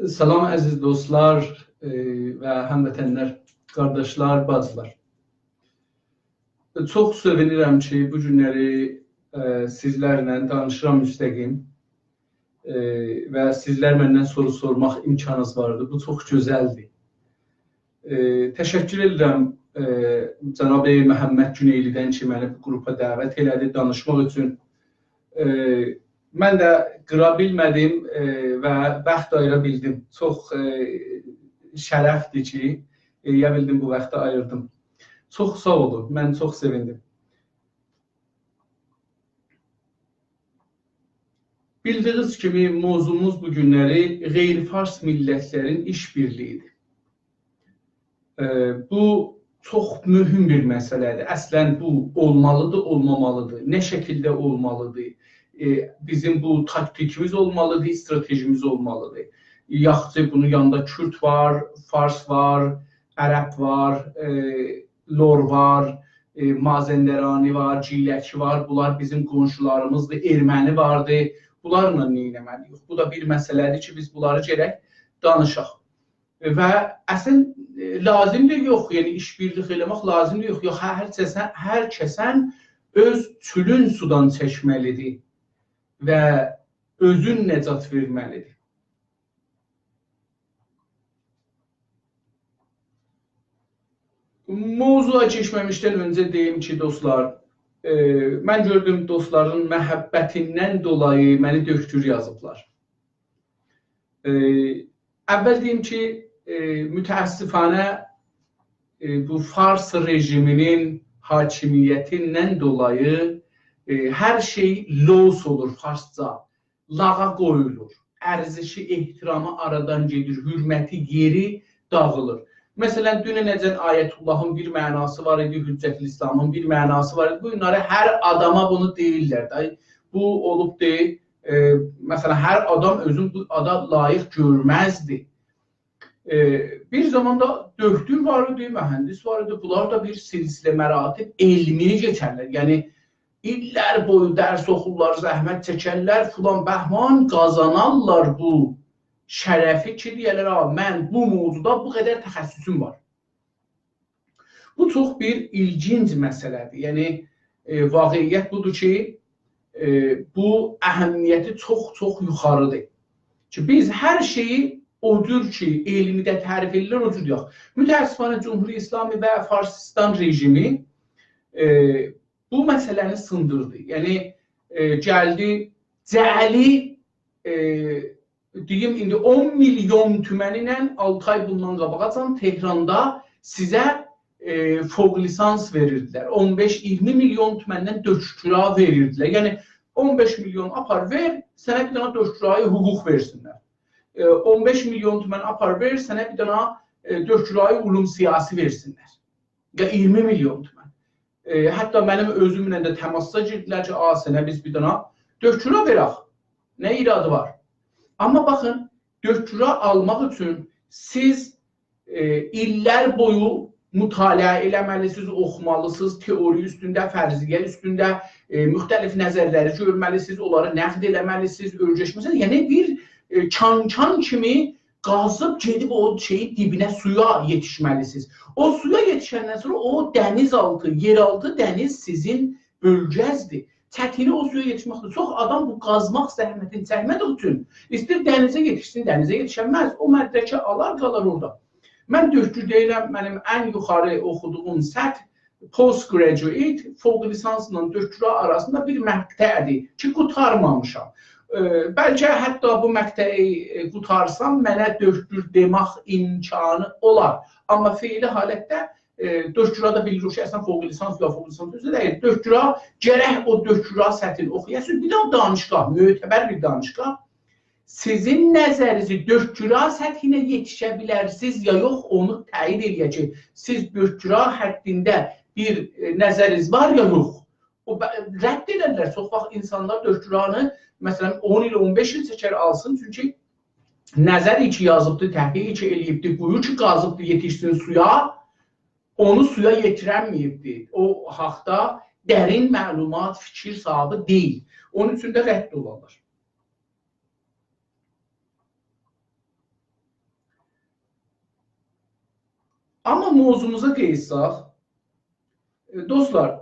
Salam əziz dostlar və həmvətənlər, qardaşlar, bacılar. Çox sevinirəm ki, bu günləri sizlərlə danışıram müstəqim və sizlər məndən soru sormaq imkanınız vardır. Bu çox gözəldir. Təşəkkür edirəm cənab Məhəmməd Güneylidən ki, məni bu qrupa dəvət elədi danışmaq üçün. Mən də qıra bilmədim və bəxt ayıra bildim. Çox şərəfdir ki, eləyə bildim, bu vaxtı ayırdım. Çox sağ olun, mən çox sevindim. Bildiyiniz kimi, mövzumuz bu günləri qeyri-fars millətlərin işbirliyidir. Bu, çox mühüm bir məsələdir. Əslən, bu olmalıdır, olmamalıdır. Nə şəkildə olmalıdır? Bizim bu taktikimiz olmalıdır, stratejimiz olmalıdır. Yaxşı, bunun yanında Kürt var, Fars var, Ərəb var, Lor var, Mazəndərani var, Ciləki var. Bunlar bizim qonşularımızdır, Erməni vardır. Bunlarla nə etməliyik? Bu da bir məsələdir ki, biz bunları gərək danışaq. Və əslən, lazımdır yox, yəni işbirlik eləmək lazımdır yox. Hər kəsən öz çülün sudan çəkməlidir və özün nəcat verməlidir. Mövzuya keçməmişdən öncə deyim ki, dostlar, mən gördüm dostların məhəbbətindən dolayı məni döktür yazıblar. Əvvəl deyim ki, mütəəssifanə bu Fars rejiminin hakimiyyətindən dolayı hər şey los olur farsca, lağa qoyulur, ərzişi, ehtiramı aradan gedir, hürməti geri dağılır. Məsələn, dünənəcən Ayətullahın bir mənası var idi, Hüccətül İslamın bir mənası var idi. Bunları hər adama bunu deyirlər. Bu olub deyil, məsələn, hər adam özün bu ada layiq görməzdi. Bir zamanda döktür var idi, mühəndis var idi. Bunlar da bir silsilə məratib elmi keçərlər. Yəni, illər boyu dərs oxurlar, zəhmət çəkərlər, filan bəhman qazanarlar bu şərəfi ki, deyərlər, mən bu mövzuda bu qədər təxəssüsüm var. Bu çox bir ilginc məsələdir. Yəni, vaqiyyət budur ki, bu əhəmiyyəti çox yuxarıdır. Ki, biz hər şeyi odur ki, elmidə tərif edilir, odur yox. Mütəəssifanə Cumhuri İslami və Farsistan rejimi bu məsələni sındırdı. Yəni, gəldi, cəli, deyim, indi 10 milyon tüməni ilə 6 ay bundan qabaqacan Tehranda sizə fوق lisans verirdilər. 15-20 milyon tüməndən döşküra verirdilər. Yəni, 15 milyon apar ver, sənə bir dana döşkürayı hüquq versinlər. 15 milyon tümən apar ver, sənə bir dana döşkürayı ulum siyasi versinlər. Ya 20 milyon tümən. Hətta mənim özümlə də təmasda girdilər ki, sənə biz bir dana döşküra verək. Nə iradı var? Amma baxın, döşküra almaq üçün siz illər boyu mütaliə eləməlisiniz, oxumalısınız, teori üstündə, fərziyyə üstündə müxtəlif nəzərləri görməlisiniz, onları nəqd eləməlisiniz, ölçəşməlisiniz. Yəni, bir çan kimi qazıb gedib o şeyi dibinə, suya yetişməlisiniz. O suya yetişəndən sonra o dənizaltı, yeraltı dəniz sizin bölgəzdir. Çətini o suya yetişməkdir. Çox adam bu qazmaq zəhmətini çəkmədiyi üçün istəyir dənizə yetişsin, dənizə yetişənməz. O məddəki alar qalar orada. Mən döşkü deyirəm, mənim ən yuxarı oxuduğum səth postgraduate, fouq lisansla doktora arasında bir məqtədir ki, qurtarmamışam. Bəlkə hətta bu məqtəyi qutarsam, mənə doktor demək imkanı olar. Amma feili halətdə doktorada bilirik ki, əslən fouq lisans ya fouq lisans özü deyil. Doktora gərək o doktora səthini oxuyasınız. Bir də danışqah, mötəbər bir danışqah. Sizin nəzərinizi doktora səthinə yetişə bilərsiniz ya yox, onu təyin eləyəcək. Siz doktora həddində bir nəzəriniz var ya yox. O rədd edirlər. Çox vaxt insanlar doktoranı məsələn 10 il, 15 il çəkər alsın. Çünki nəzər ki yazıbdır, təhqiq ki eləyibdir, quyu ki qazıbdır, yetişsin suya, onu suya yetirənməyibdir. O haqda dərin məlumat, fikir sahibi deyil. Onun üçün də rədd olarlar. Amma mövzumuza qeysaq, dostlar,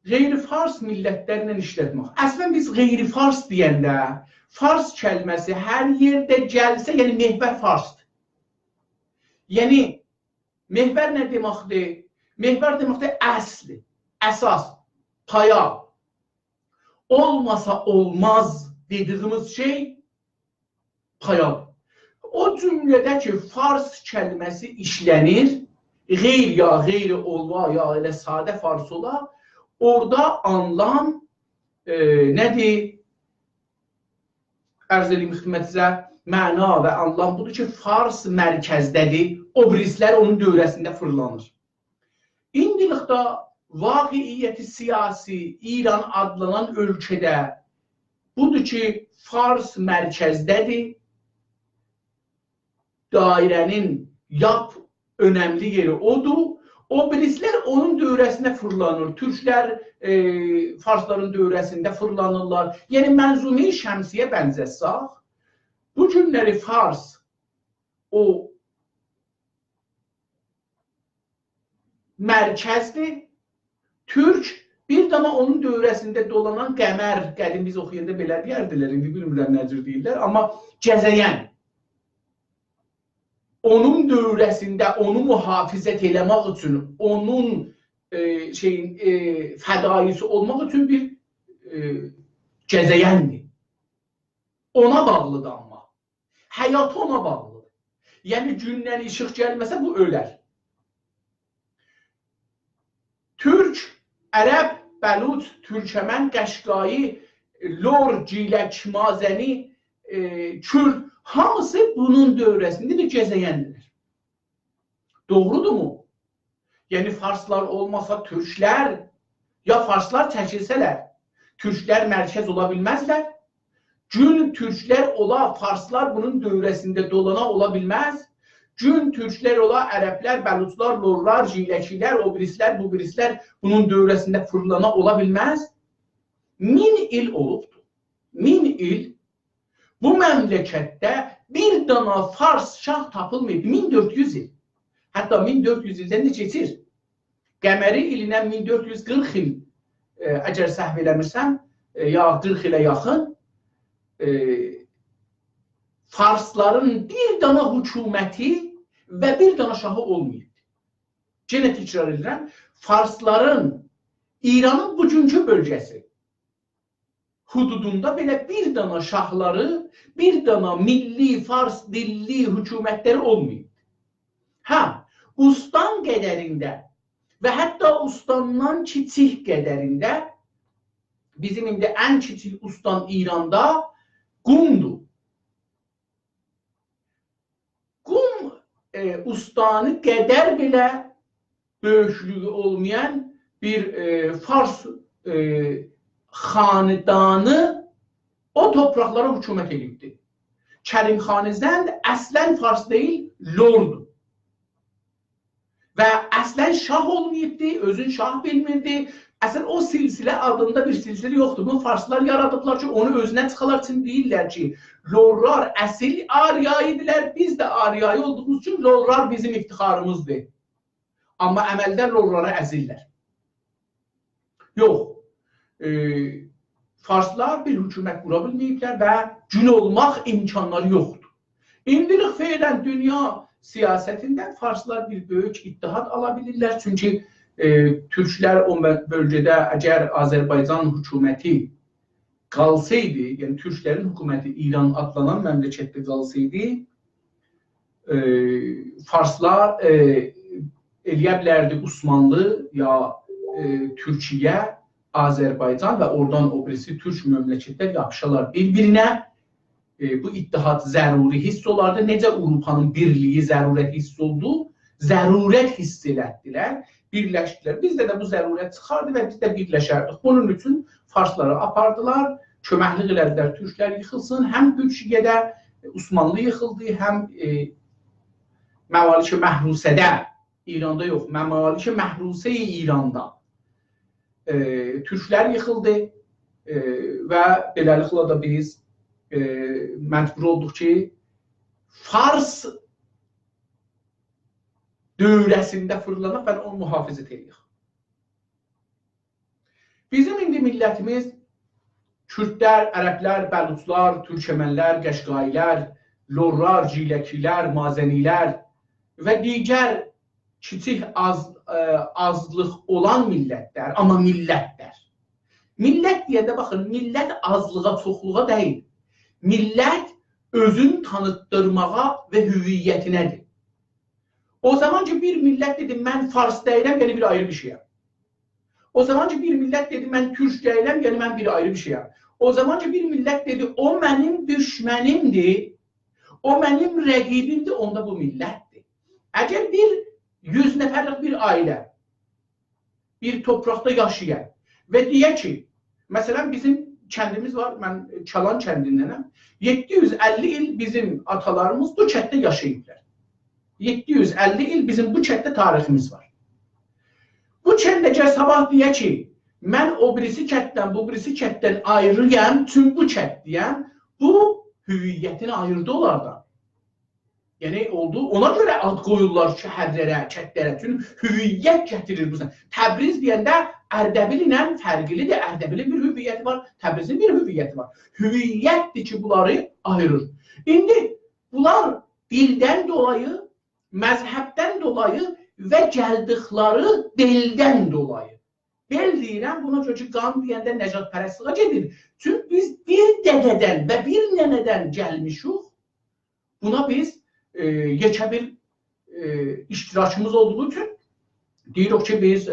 qeyri-fars millətlərlə işlətmək. Əslən biz qeyri-fars deyəndə, fars kəlməsi hər yerdə gəlsə, yəni mehvər farsdır. Yəni, mehvər nə deməkdir? Mehvər deməkdir əsli, əsas, paya. Olmasa olmaz dediyimiz şey payadır. O cümlədə ki, fars kəlməsi işlənir, qeyr ya qeyri olva ya elə sadə fars ola, orada anlam nədir? Ərz edeyim xidmətinizə, məna və anlam budur ki, fars mərkəzdədir, obrislər onun dövrəsində fırlanır. İndilikdə vaqiiyyəti siyasi İran adlanan ölkədə budur ki, fars mərkəzdədir, dairənin yap önəmli yeri odur. Obrislər onun dövrəsinə fırlanır. Türklər farsların dövrəsində fırlanırlar. Yəni, mənzumi şəmsiyə bənzəsək, bu günləri fars o mərkəzdir. Türk bir dana onun dövrəsində dolanan qəmər, qədim biz oxuyanda belə deyərdilər, indi bilmirəm nəcür deyirlər, amma gəzəyən. Onun dövrəsində onu mühafizət eləmək üçün, onun fədaisi olmaq üçün bir gəzəyəndir. Ona bağlıdır amma. Həyat ona bağlıdır. Yəni, gündən işıq gəlməsə bu ölər. Türk, ərəb, bəluc, türkəmən, qəşqayı, lor, cilək, mazəni, kürd, hamısı bunun dövrəsində bir gəzəyəndir. Doğrudurmu? Yəni, farslar olmasa türklər, ya farslar çəkilsələr, türklər mərkəz ola bilməzlər. Gün türklər ola, farslar bunun dövrəsində dolana ola bilməz. Gün türklər ola, ərəblər, bəluclar, lorlar, ciləkilər, obrislər, bubrislər bunun dövrəsində fırlana ola bilməz. 1000 il olubdur. 1000 il bu məmləkətdə bir dana fars şah tapılmayıb. 1400 il. Hətta 1400 ildən də keçir. Qəməri ilinə 1440 il, əgər səhv eləmirsəm, ya 40 ilə yaxın, farsların bir dana hökuməti və bir dana şahı olmayıb. Yenə təkrar edirəm, farsların İranın bugünkü bölgəsi hududunda belə bir dana şahları, bir dana milli, fars dilli hökumətləri olmayıb. Hə, ustan qədərində və hətta ustandan kiçik qədərində, bizim indi ən kiçik ustan İranda Qumdur. Qum ustanı qədər belə böyüklüyü olmayan bir fars xanidanı o torpaqlara hökumət edibdir. Kərimxanizənd əslən fars deyil, lordur. Və əslən şah olmayıbdır, özün şah bilmirdi. Əslən o silsilə adında bir silsilə yoxdur. Bunu farslar yaradıblar ki, onu özünə çıxalar üçün deyirlər ki, lorlar əsil ariyayıdilər, biz də ariyayı olduğumuz üçün lorlar bizim iftixarımızdır. Amma əməldə lorlara əzillər. Yox. Farslar bir hökumət qura bilməyiblər və gün olmaq imkanları yoxdur. İndilik feylən dünya siyasətində farslar bir böyük ittihad ala bilirlər. Çünki Türklər o bölgədə əgər Azərbaycan hökuməti qalsaydı, yəni Türklərin hökuməti İran adlanan məmləkətdə qalsaydı, Farslar eləyə bilərdi Osmanlı ya Türkiyə, Azərbaycan və oradan o birisi Türk məmləkətlər yapışalar bir-birinə. Bu ittihad zəruri hiss olardı. Necə Avropanın birliyi zərurət hiss oldu? Zərurət hiss elətdilər, birləşdilər. Bizdə də bu zərurət çıxardı və biz də birləşərdik. Bunun üçün Farsları apardılar, köməklik elədilər Türklər yıxılsın. Həm Türkiyədə Osmanlı yıxıldı, həm Məmalik-i Məhrusədə, İranda yox, Məmalik-i Məhrusəyi İranda Türklər yıxıldı və beləliklə da biz məcbur olduq ki, Fars dövrəsində fırlanaq və onu mühafizət edək. Bizim indi millətimiz Kürdlər, Ərəblər, Bəluçlar, Türkəmənlər, Qəşqailər, Lorlar, Ciləkilər, Mazənilər və digər kiçik azlıq olan millətlər, amma millətlər. Millət deyə də baxın, millət azlığa, çoxluğa deyil. Millət özün tanıtdırmağa və hüviyyətinədir. O zaman ki bir millət dedi, mən Fars deyiləm, yəni bir ayrı bir şeyəm. O zaman ki bir millət dedi, mən Türk deyiləm, yəni mən bir ayrı bir şeyəm. O zaman ki bir millət dedi, o mənim düşmənimdir, o mənim rəqibimdir, onda bu millətdir. Əgər bir 100 nəfərlik bir ailə bir torpaqda yaşayan və deyək ki, məsələn bizim kəndimiz var, mən Çalan kəndindənəm, 750 il bizim atalarımız bu kənddə yaşayıblar. 750 il bizim bu kənddə tariximiz var. Bu kəndəcə sabah deyək ki, mən o birisi kənddən, bu birisi kənddən ayrıyam, çünki bu kənddəyəm, bu hüviyyətini ayırdı onlardan. Yəni oldu, ona görə ad qoyurlar şəhərlərə, kəndlərə, çünki hüviyyət gətirir bu. Təbriz deyəndə Ərdəbil ilə fərqlidir, Ərdəbilin bir hüviyyəti var, Təbrizin bir hüviyyəti var. Hüviyyətdir ki, bunları ayırır. İndi bunlar dildən dolayı, məzhəbdən dolayı və gəldikləri beldən dolayı. Bel deyirəm, buna görə ki, qan deyəndə nəcatpərəstliyə gedir. Çünki biz bir dədədən və bir nənədən gəlmişik, buna biz yekə bir iştirakımız olduğu üçün deyirik ki, biz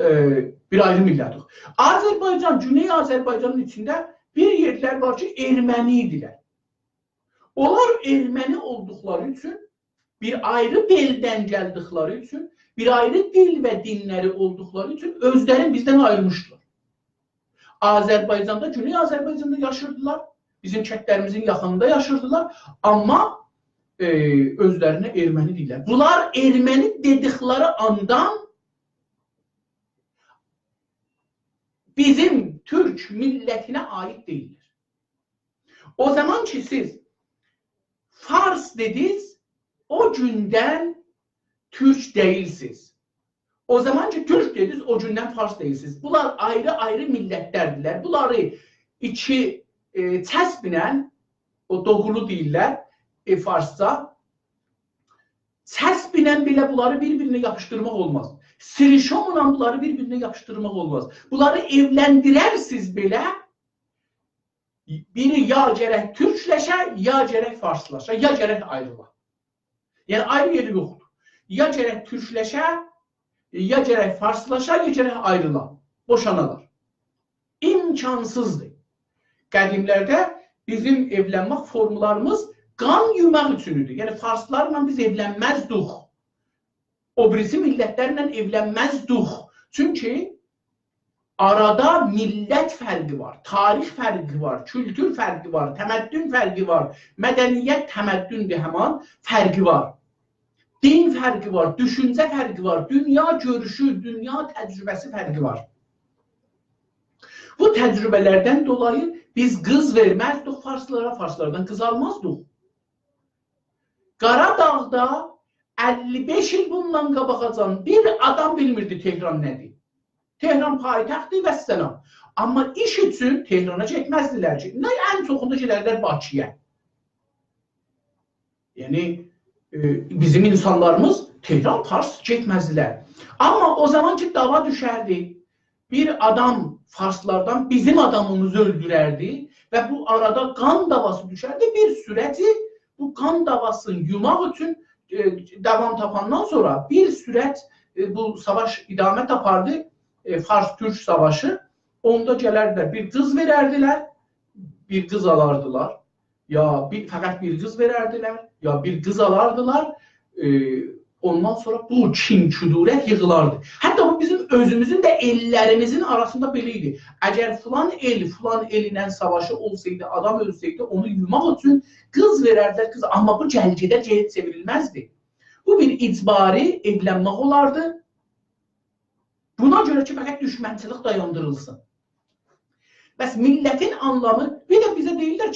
bir ayrı millətik. Azərbaycan, Güney Azərbaycanın içində bir yerlər var ki, erməni idilər. Onlar erməni olduqları üçün, bir ayrı beldən gəldikləri üçün, bir ayrı dil və dinləri olduqları üçün özlərini bizdən ayırmışdılar. Azərbaycanda, Güney Azərbaycanda yaşırdılar, bizim kəndlərimizin yaxınında yaşırdılar, amma özlərinə erməni deyirlər. Bunlar erməni dedikləri andan bizim Türk millətinə aid deyirlər. O zaman ki siz Fars dediniz, o gündən Türk değilsiniz. O zaman ki Türk dediniz, o gündən Fars değilsiniz. Bunlar ayrı-ayrı millətlərdirlər. Bunları iki çəsbinən, o doğulu deyirlər, Farsça, çəsbinən belə bunları bir-birinə yapışdırmaq olmaz. Sirişomla bunları bir-birinə yapışdırmaq olmaz. Bunları evləndirərsiniz belə, biri ya gərək Türkləşə, ya gərək Farslaşa, ya gərək ayrıla. Yəni ayrı yeri yoxdur. Ya gərək Türkləşə, ya gərək Farslaşa, ya gərək ayrıla. Boşanalar. İmkansızdır. Qədimlərdə bizim evlənmək formlarımız qan yumaq üçündür. Yəni Farslarla biz evlənməzdik. O birisi millətlərlə evlənməzdik. Çünki arada millət fərqi var, tarix fərqi var, kültür fərqi var, təməddün fərqi var, mədəniyyət təməddündür həman fərqi var. Din fərqi var, düşüncə fərqi var, dünya görüşü, dünya təcrübəsi fərqi var. Bu təcrübələrdən dolayı biz qız verməzdik Farslara, Farslardan qız almazdıq. Qaradağda 55 il bundan qabaqacan bir adam bilmirdi Tehran nədir. Tehran paytaxtdır və səlam. Amma iş üçün Tehrana çəkməzdilər ki, ən çoxunda gedərlər Bakıya. Yəni bizim insanlarımız Tehran, Fars getməzdilər. Amma o zaman ki dava düşərdi. Bir adam Farslardan bizim adamımızı öldürərdi və bu arada qan davası düşərdi. Bir sürəti bu qan davasını yumaq üçün davam tapandan sonra bir sürət bu savaş idamə tapardı. Fars-Türk savaşı. Onda gələrdilər, bir qız verərdilər, bir qız alardılar. Ya fəqət bir qız verərdilər, ya bir qız alardılar. Ondan sonra bu kin-kudurət yığılardı. Hətta bu bizim özümüzün də ellərimizin arasında belə idi. Əgər filan el ilə savaşı olsaydı, adam ölsəydi, onu yumaq üçün qız verərdilər, qız. Amma bu cəlgədə çevrilməzdi. Bu bir icbari evlənmək olardı. Buna görə ki, fəqət düşmənçilik dayandırılsın. Bəs millətin anlamı, bir də bizə deyirlər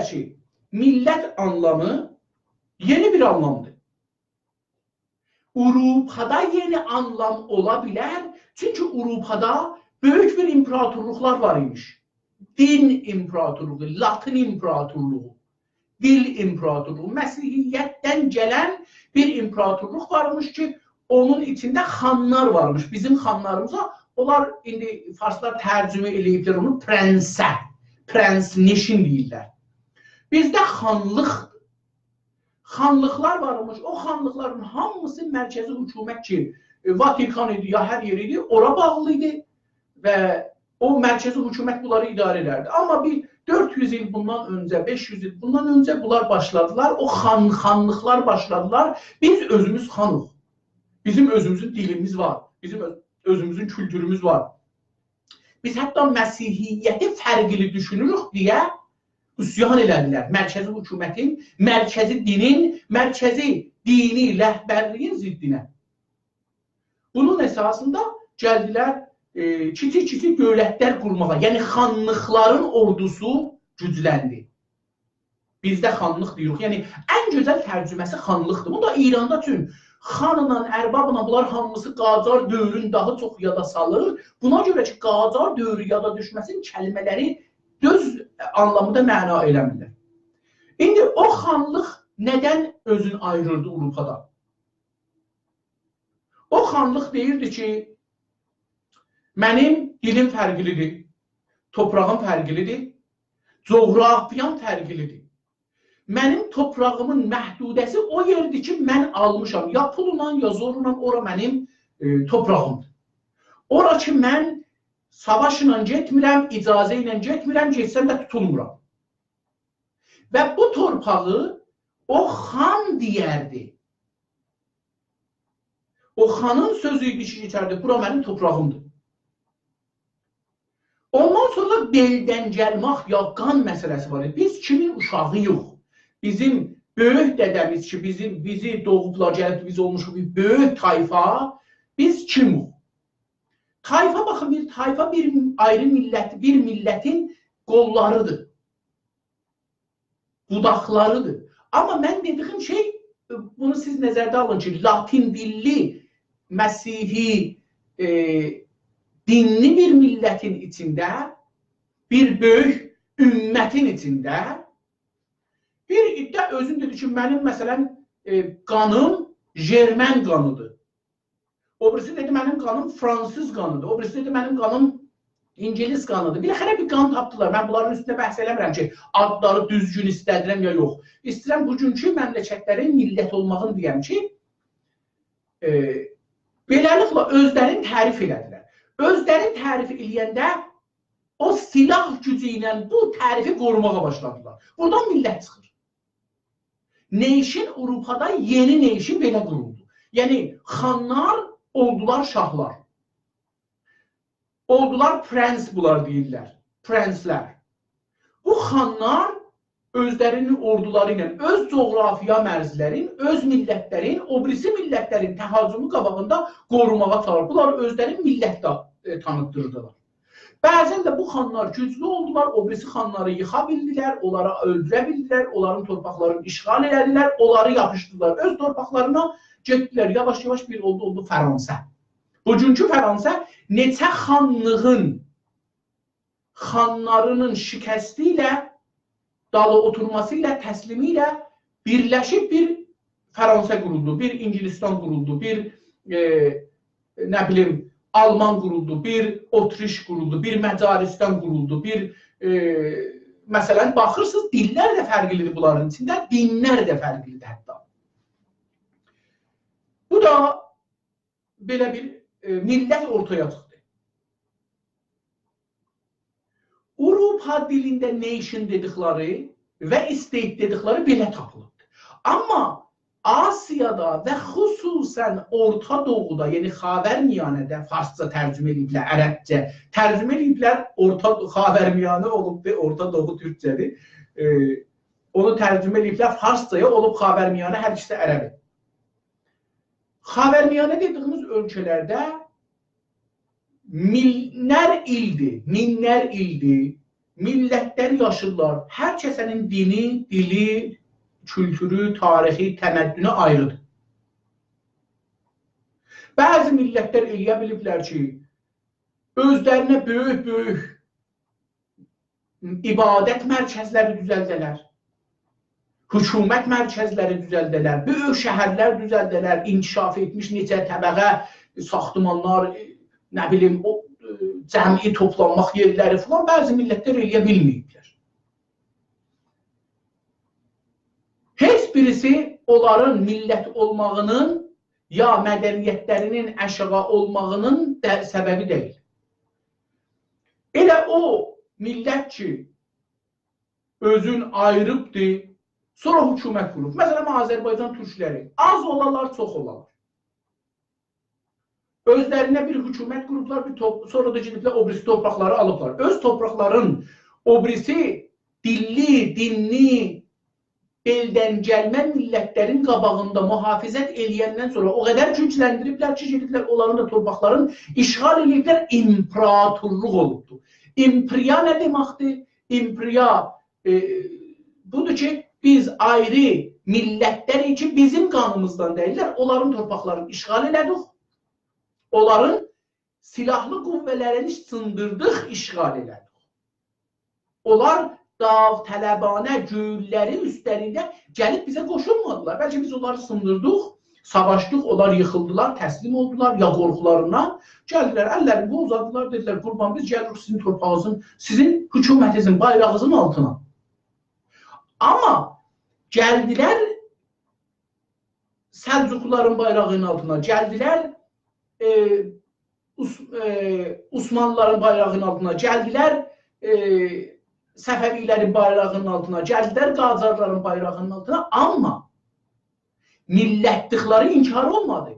ki, millət anlamı yeni bir anlamdır. Avropada yeni anlam ola bilər. Çünki Avropada böyük bir imparatorluqlar var imiş. Din imparatorluğu, Latin imparatorluğu, dil imparatorluğu, Məsihiyyətdən gələn bir imparatorluq varmış ki, onun içində xanlar varmış. Bizim xanlarımıza, onlar indi farslar tərcümə eləyiblər onu prensə, prens neşin deyirlər. Bizdə xanlıqlar varmış. O xanlıqların hamısı mərkəzi hökumət ki, Vatikan idi, ya hər yer idi, ora bağlı idi və o mərkəzi hökumət bunları idarə edərdi. Amma bir 400 il bundan öncə, 500 il bundan öncə bunlar başladılar, o xanlıqlar başladılar. Biz özümüz xanıq. Bizim özümüzün dilimiz var, bizim özümüzün kültürümüz var. Biz hətta Məsihiyyəti fərqli düşünürük deyə üsyan elədilər. Mərkəzi hökumətin, mərkəzi dinin, mərkəzi dini rəhbərliyin ziddinə. Bunun əsasında gəldilər kiçik dövlətlər qurmağa. Yəni xanlıqların ordusu gücləndi. Bizdə xanlıq deyirik. Yəni ən gözəl tərcüməsi xanlıqdır. Bu da İranda üçün xanla, ərbabla bunlar hamısı Qacar dövrün daha çox yada salır. Buna görə ki, Qacar dövrü yada düşməsin kəlmələri düz anlamında məna eləmirlər. İndi o xanlıq nədən özünü ayırırdı Avropada? O xanlıq deyirdi ki, mənim dilim fərqlidir, toprağım fərqlidir, coğrafiyam fərqlidir. Mənim toprağımın məhdudəsi o yerdir ki, mən almışam. Ya pulla, ya zorla, ora mənim toprağımdır. Ora ki, mən savaşla getmirəm, icazə ilə getmirəm, getsəm də tutulmuram. Və bu torpağı o xan deyərdi. O xanın sözü idi ki, geçərdi, bura mənim toprağımdır. Ondan sonra beldən gəlmək ya qan məsələsi var. Biz kimin uşağıyıq? Bizim böyük dədəmiz ki, bizi doğublar, gəlib biz olmuşuq bir böyük tayfa, biz kimik? Tayfa, baxın, bir tayfa bir ayrı millət, bir millətin qollarıdır, budaqlarıdır. Amma mən dediyim şey, bunu siz nəzərdə alın ki, Latin dilli, Məsihi, dinli bir millətin içində, bir böyük ümmətin içində, bir iddia özün dedi ki, mənim məsələn qanım Jermən qanıdır. O birisi dedi, mənim qanım Fransız qanıdır. O birisi dedi, mənim qanım İngiliz qanıdır. Bir xərə bir qan tapdılar. Mən bunların üstündə bəhs eləmirəm ki, adları düzgün istədirəm ya yox. İstəyirəm bugünkü məmləkətlərin millət olmağını deyəm ki, beləliklə özlərini tərif elədilər. Özlərini tərif eləyəndə o silah gücü ilə bu tərifi qorumağa başladılar. Buradan millət çıxır. Neyşin Avropada yeni neyşin belə quruldu. Yəni, xanlar oldular şahlar. Oldular prens bunlar deyirlər. Prenslər. Bu xanlar özlərinin orduları ilə, öz coğrafiya mərzlərin, öz millətlərin, o birisi millətlərin təhazümü qabağında qorumağa çalışdılar. Özlərin millət tanıtdırdılar. Bəzən də bu xanlar güclü oldular, o birisi xanları yıxa bildilər, onları öldürə bildilər, onların torpaqlarını işğal elədilər, onları yapışdılar. Öz torpaqlarına getdilər, yavaş-yavaş bir oldu Fransa. Bugünkü Fransa neçə xanlığın, xanlarının şikəsti ilə dalı oturması ilə, təslimi ilə birləşib bir Fransa quruldu, bir İngilistan quruldu, bir nə bilim Alman quruldu, bir Otriş quruldu, bir Məcaristan quruldu, bir məsələn baxırsınız dillər də fərqlidir bunların içində, dinlər də fərqlidir hətta. Bu da belə bir millət ortaya çıxdı. Avropa dilində nation dedikləri və state dedikləri belə tapılıb. Amma Asiyada və xüsusən Orta Doğuda, yəni Xavərmiyanədə, farsça tərcümə ediblər, ərəbcə tərcümə ediblər, Xavərmiyanə olub, Orta Doğu türkcədir. Onu tərcümə ediblər farsçaya, olub Xavərmiyanə, hər ikisi ərəbi. Xavərmiyanə dediyimiz ölkələrdə minlər ildir, millətlər yaşırlar. Hər kəsənin dini, dili, kültürü, tarixi, təməddünü ayrıdır. Bəzi millətlər eləyə biliblər ki, özlərinə böyük ibadət mərkəzləri düzəldələr, hökumət mərkəzləri düzəldələr, böyük şəhərlər düzəldələr, inkişaf etmiş neçə təbəqə saxtımanlar, nə bilim, cəmi toplanmaq yerləri falan bəzi millətlər eləyə bilməyiblər. Heç birisi onların millət olmağının ya mədəniyyətlərinin aşağı olmağının səbəbi deyil. Elə o millət ki, özün ayrıbdır, sonra hökumət qurub. Məsələn, Azərbaycan türkləri az olalar, çox olalar. Özlərinə bir hökumət qurublar, sonra da gediblər o birisi torpaqları alıblar. Öz torpaqların o birisi dilli, dinli, eldən gəlmə millətlərin qabağında mühafizət eləyəndən sonra o qədər gücləndiriblər ki, gediblər onların da torpaqların işğal eləyiblər, imperatorluq olubdur. İmperiya nə deməkdir? İmperiya budur ki, biz ayrı millətlərik ki, bizim qanımızdan deyirlər, onların torpaqlarını işğal elədik. Onların silahlı qüvvələrini sındırdıq, işğal elədik. Onlar davtələbanə göyləri üstlərində gəlib bizə qoşulmadılar. Bəlkə biz onları sındırdıq, savaşdıq, onlar yıxıldılar, təslim oldular, ya qorxularından. Gəldilər, əllərini uzadılar, dedilər, qurban biz gəlirik sizin torpağınızın, sizin hökumətinizin, bayrağınızın altına. Amma gəldilər Səlcuqların bayrağının altına, gəldilər Osmanlıların bayrağının altına, gəldilər Səfəvilərin bayrağının altına, gəldilər Qacarların bayrağının altına, amma millətlikləri inkar olmadı.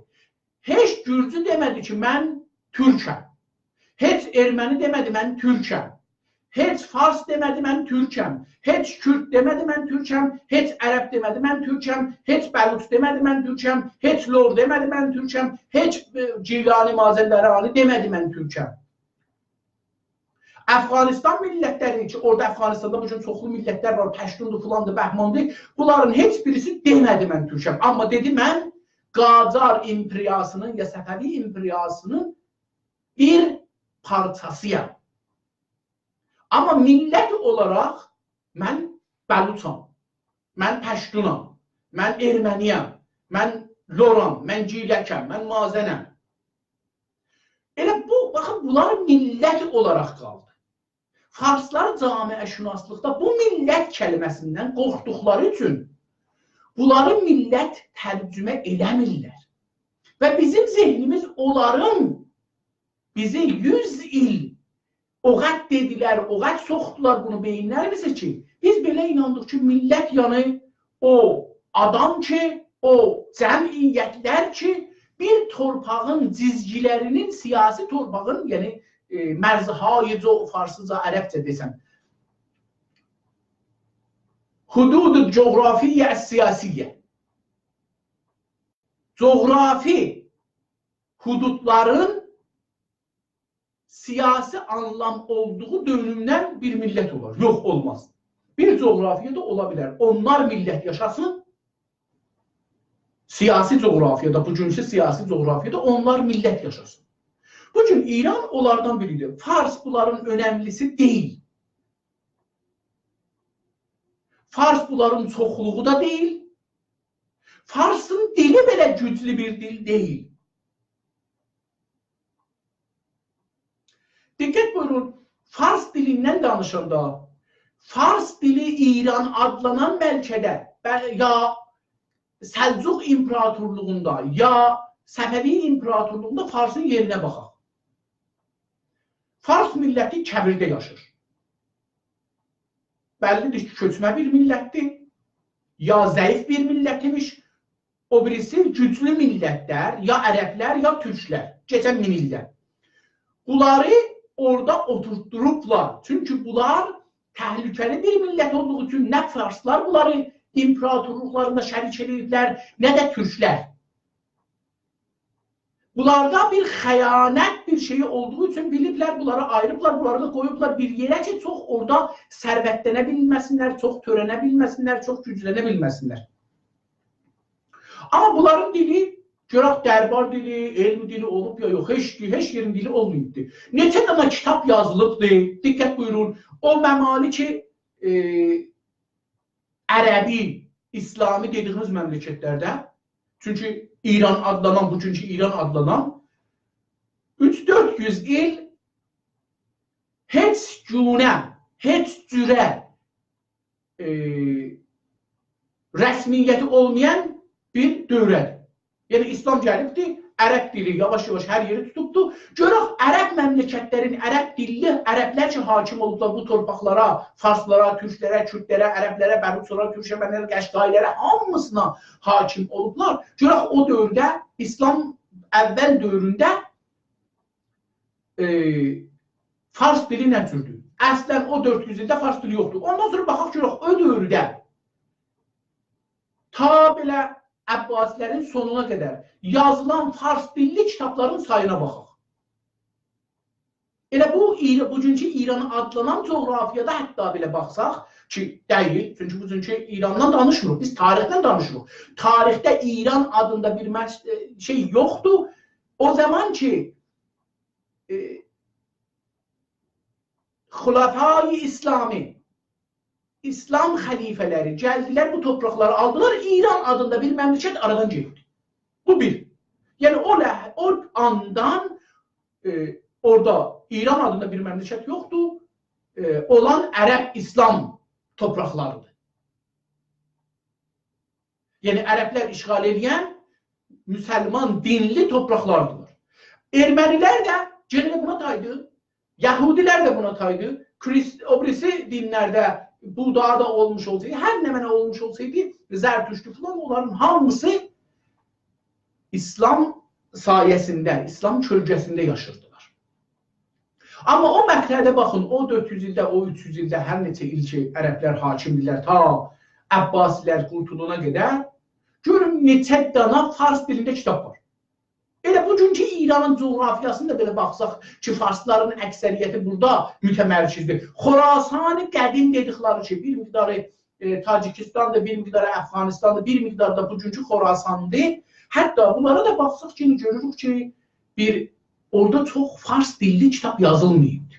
Heç Gürcü demədi ki, mən türkəm. Heç erməni demədi, mən türkəm. Heç fars demədi, mən türkəm. Heç kürd demədi, mən türkəm. Heç ərəb demədi, mən türkəm. Heç bəluç demədi, mən türkəm. Heç lor demədi, mən türkəm. Heç Gilani, Mazəndərani demədi, mən türkəm. Əfqanistan millətləri ki, orada Əfqanistanda bugün çoxlu millətlər var, Pəştundur, filandır, Bəhmandır. Bunların heç birisi demədi, mən türkəm. Amma dedi, mən Qacar imperiyasının ya Səfəvi imperiyasının bir parçasıyam. Amma millət olaraq mən bəluçam, mən Pəştunam, mən erməniyəm, mən loram, mən giləkəm, mən mazənəm. Elə bu, baxın, bunlar millət olaraq qaldı. Farslar camiəşünaslıqda bu millət kəlməsindən qorxduqları üçün bunları millət tərcümə eləmirlər. Və bizim zehnimiz onların bizi 100 il oğat dedilər, oğat soxdular bunu beyinlərimizə ki, biz belə inandıq ki, millət yəni o adam ki, o cəmiyyətlər ki, bir torpağın cizgilərinin, siyasi torpağın, yəni mərzhayıca, farsıca, ərəbcə desəm, hudud-u coğrafiyyə siyasiyyə, coğrafi hududların siyasi anlam olduğu dönümdən bir millət olar. Yox, olmaz. Bir coğrafiyada ola bilər. Onlar millət yaşasın, siyasi coğrafiyada, bugünkü siyasi coğrafiyada onlar millət yaşasın. Bugün İran onlardan biridir. Fars bunların önəmlisi deyil. Fars bunların çoxluğu da deyil. Farsın dili belə güclü bir dil deyil. Diqqət buyurun, Fars dilindən danışanda, Fars dili İran adlanan bəlkədə ya Səlcuq İmparatorluğunda, ya Səfəvi İmparatorluğunda Farsın yerinə baxaq. Fars milləti Kəbirdə yaşır. Bəllidir ki, köçmə bir millətdir, ya zəif bir millətmiş, o birisi güclü millətlər, ya ərəblər, ya türklər, keçən minillər. Bunları orada oturtdurublar. Çünki bunlar təhlükəli bir millət olduğu üçün nə Farslar bunları imparatorluqlarında şərik edirlər, nə də türklər. Bunlarda bir xəyanət bir şeyi olduğu üçün biliblər, bunları ayırıblar, bunları da qoyublar bir yerə ki, çox orada sərvətlənə bilməsinlər, çox törənə bilməsinlər, çox güclənə bilməsinlər. Amma bunların dili, görək dərbar dili, elmi dili olub ya yox, heç yerin dili olmayıbdır. Neçə dana kitab yazılıbdır, diqqət buyurun, o məmali ki, Ərəbi, İslami dediyimiz məmləkətlərdə, çünki İran adlanan, bugünkü İran adlanan 300-400 il heç günə, heç cürə rəsmiyyəti olmayan bir dövrədir. Yəni, İslam gəlibdir, ərəb dili yavaş-yavaş hər yeri tutubdur. Görək, ərəb məmləkətlərin, ərəb dilli, ərəblər ki, hakim olublar bu torpaqlara, Farslara, türklərə, kürdlərə, ərəblərə, Bəluçlara, Kürşəbənlərə, Qəşqailərə, hamısına hakim olublar. Görək, o dövrdə, İslam əvvəl dövründə Fars dili nə cürdür? Əslən, o 400 ildə Fars dili yoxdur. Ondan sonra baxaq, görək, o dövrdə ta belə Əbbasilərin sonuna qədər yazılan Fars dilli kitabların sayına baxaq. Elə bugünkü İran adlanan coğrafiyada hətta belə baxsaq ki, deyil, çünki bugünkü İrandan danışmırıq, biz tarixdən danışırıq. Tarixdə İran adında bir şey yoxdur. O zaman ki, Xulafai İslami, İslam xəlifələri gəldilər, bu torpaqları aldılar, İran adında bir məmləkət aradan getdi. Bu bir. Yəni, o andan orada İran adında bir məmləkət yoxdur, olan ərəb İslam torpaqlarıdır. Yəni, ərəblər işğal edən müsəlman dinli torpaqlardılar. Ermənilər də gene buna taydı, Yahudilər də buna taydı, o birisi dinlərdə Buğda da olmuş olsaydı, hər nə mənə olmuş olsaydı, Zərtüştü falan, onların hamısı İslam sayəsində, İslam kölgəsində yaşırdılar. Amma o məqtədə baxın, o 400 ildə, o 300 ildə hər neçə il ki, ərəblər hakimdirlər, ta Əbbasilər qurtuluna qədər, görün neçə dana Fars dilində kitab var. Elə bugünkü İranın coğrafiyasında belə baxsaq ki, Farsların əksəriyyəti burada mütəmərkizdir. Xorasan-ı qədim dedikləri ki, bir miqdarı Tacikistandır, bir miqdarı Əfqanistandır, bir miqdarı da bugünkü Xorasandır. Hətta bunlara da baxsaq ki, görürük ki, orada çox Fars dilli kitab yazılmayıb.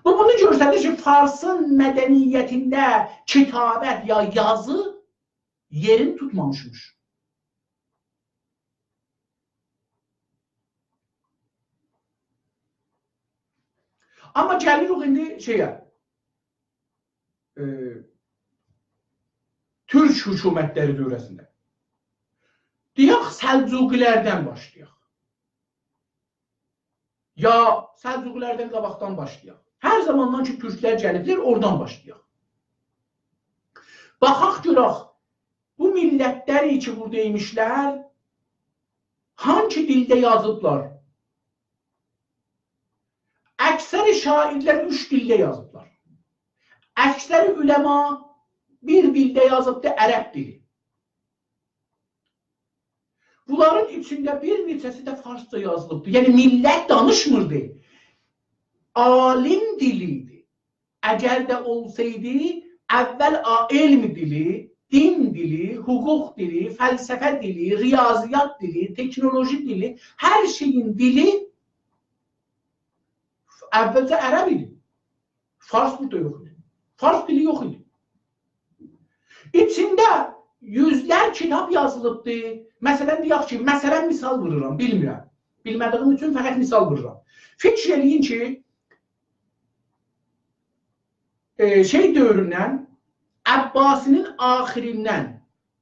Bu, bunu göstərir ki, Farsın mədəniyyətində kitabət ya yazı yerini tutmamışmış. Amma gəlirik indi şeyə, Türk hökumətləri dövrəsində. Deyək, Səlcuqilərdən başlayaq. Ya Səlcuqilərdən qabaqdan başlayaq. Hər zamandan ki, Türklər gəliblər, oradan başlayaq. Baxaq görək, bu millətləri ki, burada imişlər, hangi dildə yazıblar? Əksəri şairlər 3 dildə yazıblar. Əksəri üləma bir dildə yazıbdır, ərəb dili. Bunların içində bir neçəsi də farsça yazılıbdır. Yəni, millət danışmırdı. Alim diliydi. Əgər də olsaydı, əvvəl elm dili, din dili, hüquq dili, fəlsəfə dili, riyaziyyat dili, teknoloji dili, hər şeyin dili əvvəlcə ərəb idi. Fars burada yox idi. Fars dili yox idi. İçində yüzlər kitab yazılıbdır. Məsələn, deyək ki, məsələn misal vururam, bilmirəm. Bilmədiyim üçün fəqət misal vururam. Fikr eləyin ki, şey dövründən, Əbbasinin axirindən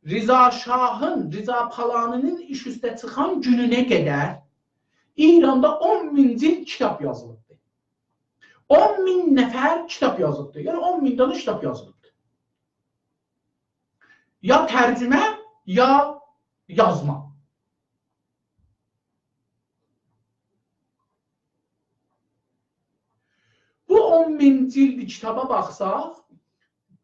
Rıza Şahın, Rıza Palaninin iş üstə çıxan gününə qədər İranda 10.000 cild kitab yazılıbdır. 10.000 nəfər kitab yazılıbdır. Yəni 10.000 dənə kitab yazılıbdır. Ya tərcümə, ya yazma. Bu 10.000 cildi kitaba baxsaq,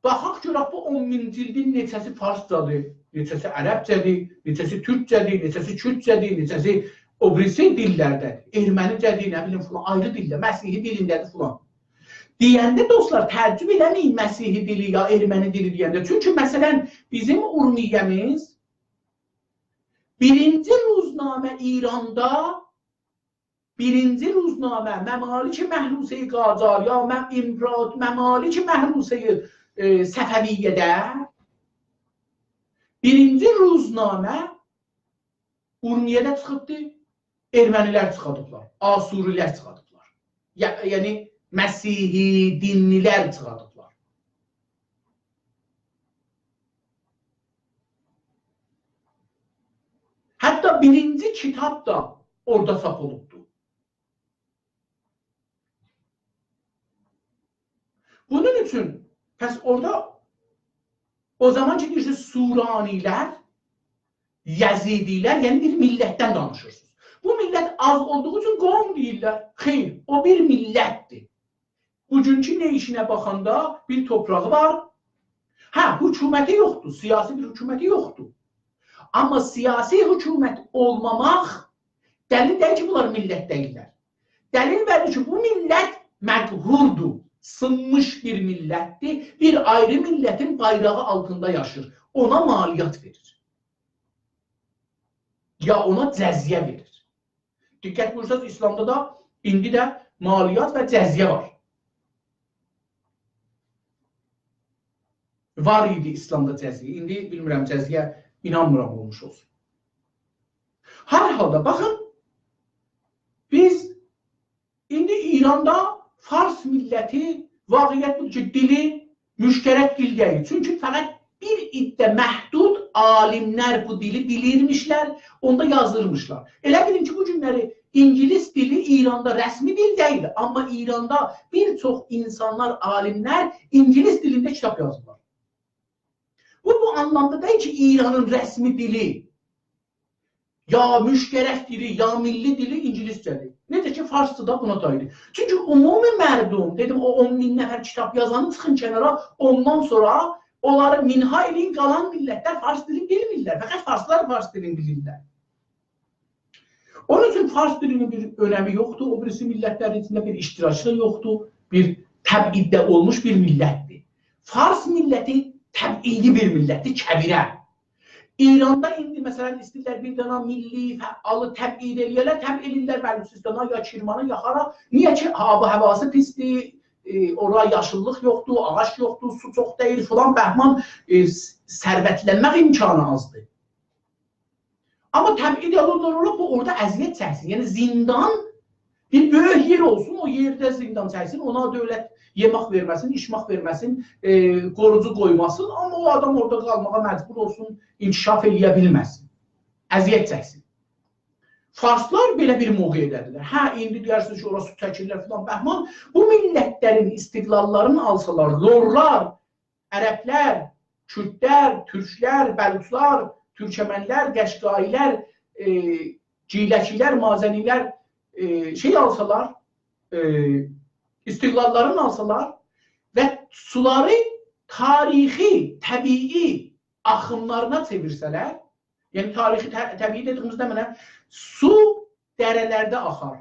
baxaq görək bu 10.000 cildin neçəsi farscadır, neçəsi ərəbcədir, neçəsi türkcədir, neçəsi kürdcədir, neçəsi o birisi dillərdədir. Ermənicədir, nə bilim filan, ayrı dildə, Məsihi dilindədir filan. Deyəndə dostlar, tərcüm eləməyin Məsihi dili ya erməni dili deyəndə. Çünki məsələn, bizim Urmiyyəmiz birinci ruznamə İranda birinci ruznamə Məmalik-i Məhruse-i Qacar ya Məmalik-i Məhruse-i Səfəviyyədə birinci ruznamə Urmiyyədə çıxıbdır, ermənilər çıxadıblar, asurilər çıxadıblar. Yəni, Məsihi dinlilər çıxadıblar. Hətta birinci kitab da orada sap olubdur. Bunun üçün, pəs orada o zaman ki, deyirsə, Suranilər, Yəzidilər, yəni bir millətdən danışırsınız. Bu millət az olduğu üçün qovm deyirlər. Xeyr, o bir millətdir. Bugünkü nə işinə baxanda bir toprağı var. Hə, hökuməti yoxdur, siyasi bir hökuməti yoxdur. Amma siyasi hökumət olmamaq dəlil deyil ki, bunlar millət deyirlər. Dəlil verir ki, bu millət məqhurdur. Sınmış bir millətdir, bir ayrı millətin bayrağı altında yaşır. Ona maliyyat verir. Ya ona cəzyə verir. Diqqət buyursanız, İslamda da indi də maliyyat və cəzyə var. Var idi İslamda cəzyə. İndi bilmirəm, cəzyə inanmıram olmuş olsun. Hər halda, baxın, biz indi İranda Fars milləti vaqiyyət budur ki, dili müştərək dil deyil. Çünki fəqət bir iddə məhdud alimlər bu dili bilirmişlər, onda yazırmışlar. Elə bilin ki, bu günləri İngilis dili İranda rəsmi dil deyil, amma İranda bir çox insanlar, alimlər İngilis dilində kitab yazırlar. Bu anlamda deyil ki, İranın rəsmi dili ya müştərək dili, ya milli dili İngiliscədir. Necə ki, Farsçı da buna dayıdır. Çünki ümumi mərdum, dedim, o 10.000 nəfər kitab yazanı çıxın kənara, ondan sonra onları minha eləyin, qalan millətlər Fars dilini bilmirlər. Fəqət Farslar Fars dilini bilirlər. Onun üçün Fars dilinin bir önəmi yoxdur, o birisi millətlərin içində bir iştirakçılığı yoxdur, bir təbiddə olmuş bir millətdir. Fars milləti təbidi bir millətdir, kəbirə. İranda indi məsələn istəyirlər bir dənə milli fəalı təbid eləyərlər, təbid eləyirlər Bəluçistana ya Kirmana yaxara. Niyə ki, hava-havası pisdir, orada yaşıllıq yoxdur, ağac yoxdur, su çox deyil, filan bəhman sərvətlənmək imkanı azdır. Amma təbid eləyirlər, bu orada əziyyət çəksin. Yəni zindan bir böyük yer olsun, o yerdə zindan çəksin, ona dövlət yemək verməsin, içmək verməsin, qorucu qoymasın, amma o adam orada qalmağa məcbur olsun, inkişaf eləyə bilməsin, əziyyət çəksin. Farslar belə bir mövqeyədədirlər. Hə, indi deyirsiniz ki, orası çəkirlər filan bəhman, bu millətlərin istiqlallarını alsalar, lorlar, ərəblər, kürdlər, türklər, bəluçlar, türkəmənlər, qəşqailər, ciyləkilər, mazənilər şey alsalar, istiqlallarını alsalar və suları tarixi, təbii axımlarına çevirsələr, yəni tarixi, təbii dediyimizdə mənə su dərələrdə axar.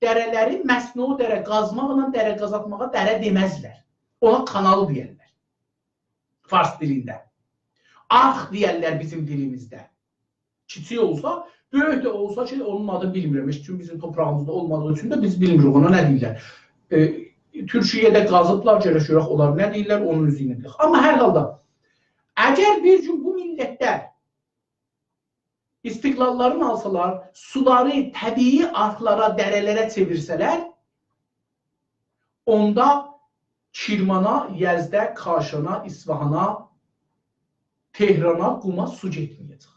Dərələri məsnu dərə qazmaqla dərə qazatmağa dərə deməzlər. Ona kanal deyərlər. Fars dilində. Ax deyərlər bizim dilimizdə. Kiçik olsa, böyük də olsa ki, onun adını bilmirəm. Çünki bizim toprağımızda olmadığı üçün də biz bilmirik ona nə deyirlər. Türkiyədə qazıblar, görək onlar nə deyirlər, onun üzünə deyək. Amma hər halda, Əgər bir gün bu millətlər istiqlallarını alsalar, suları təbii arxlara, dərələrə çevirsələr, onda Kirmana, Yəzdə, Kaşana, İsfahana, Tehrana, Quma su getməyəcək.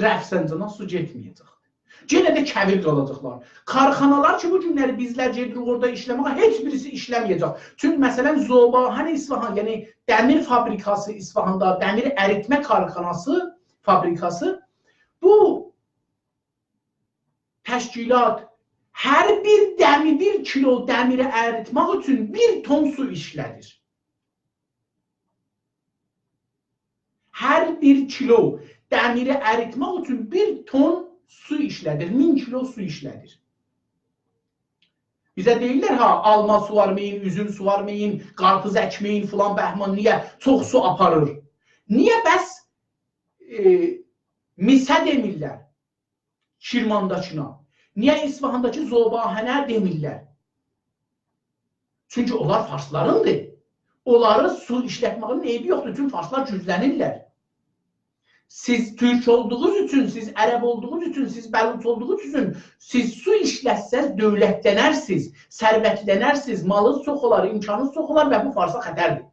Rəfsəncana su getməyəcək. Yenə də kəvir qalacaqlar. Karxanalar ki, bu günləri bizlər gedirik orada işləməyə, heç birisi işləməyəcək. Çünki məsələn, Zobahən İsfahan, yəni dəmir fabrikası İsfahanda, dəmir əritmə karxanası fabrikası, bu təşkilat hər bir kilo dəmiri əritmək üçün 1 ton su işlədir. Hər bir kilo dəmiri əritmək üçün 1 ton su işlədir, 1000 kilo su işlədir. Bizə deyirlər, alma suvarmayın, üzüm suvarmayın, qarpız əkməyin, filan bəhman, niyə çox su aparır? Niyə bəs misə demirlər Kirmandakına? Niyə İsfahandakı Zobahənə demirlər? Çünki onlar farslarındır. Onları su işlətməyin eybi yoxdur, çünki farslar güclənirlər. Siz Türk olduğunuz üçün, siz Ərəb olduğunuz üçün, siz Bəluç olduğunuz üçün, siz su işlətsəz dövlətlənərsiniz, sərvətlənərsiniz, malınız çox olar, imkanınız çox olar və bu farsa xətərdir.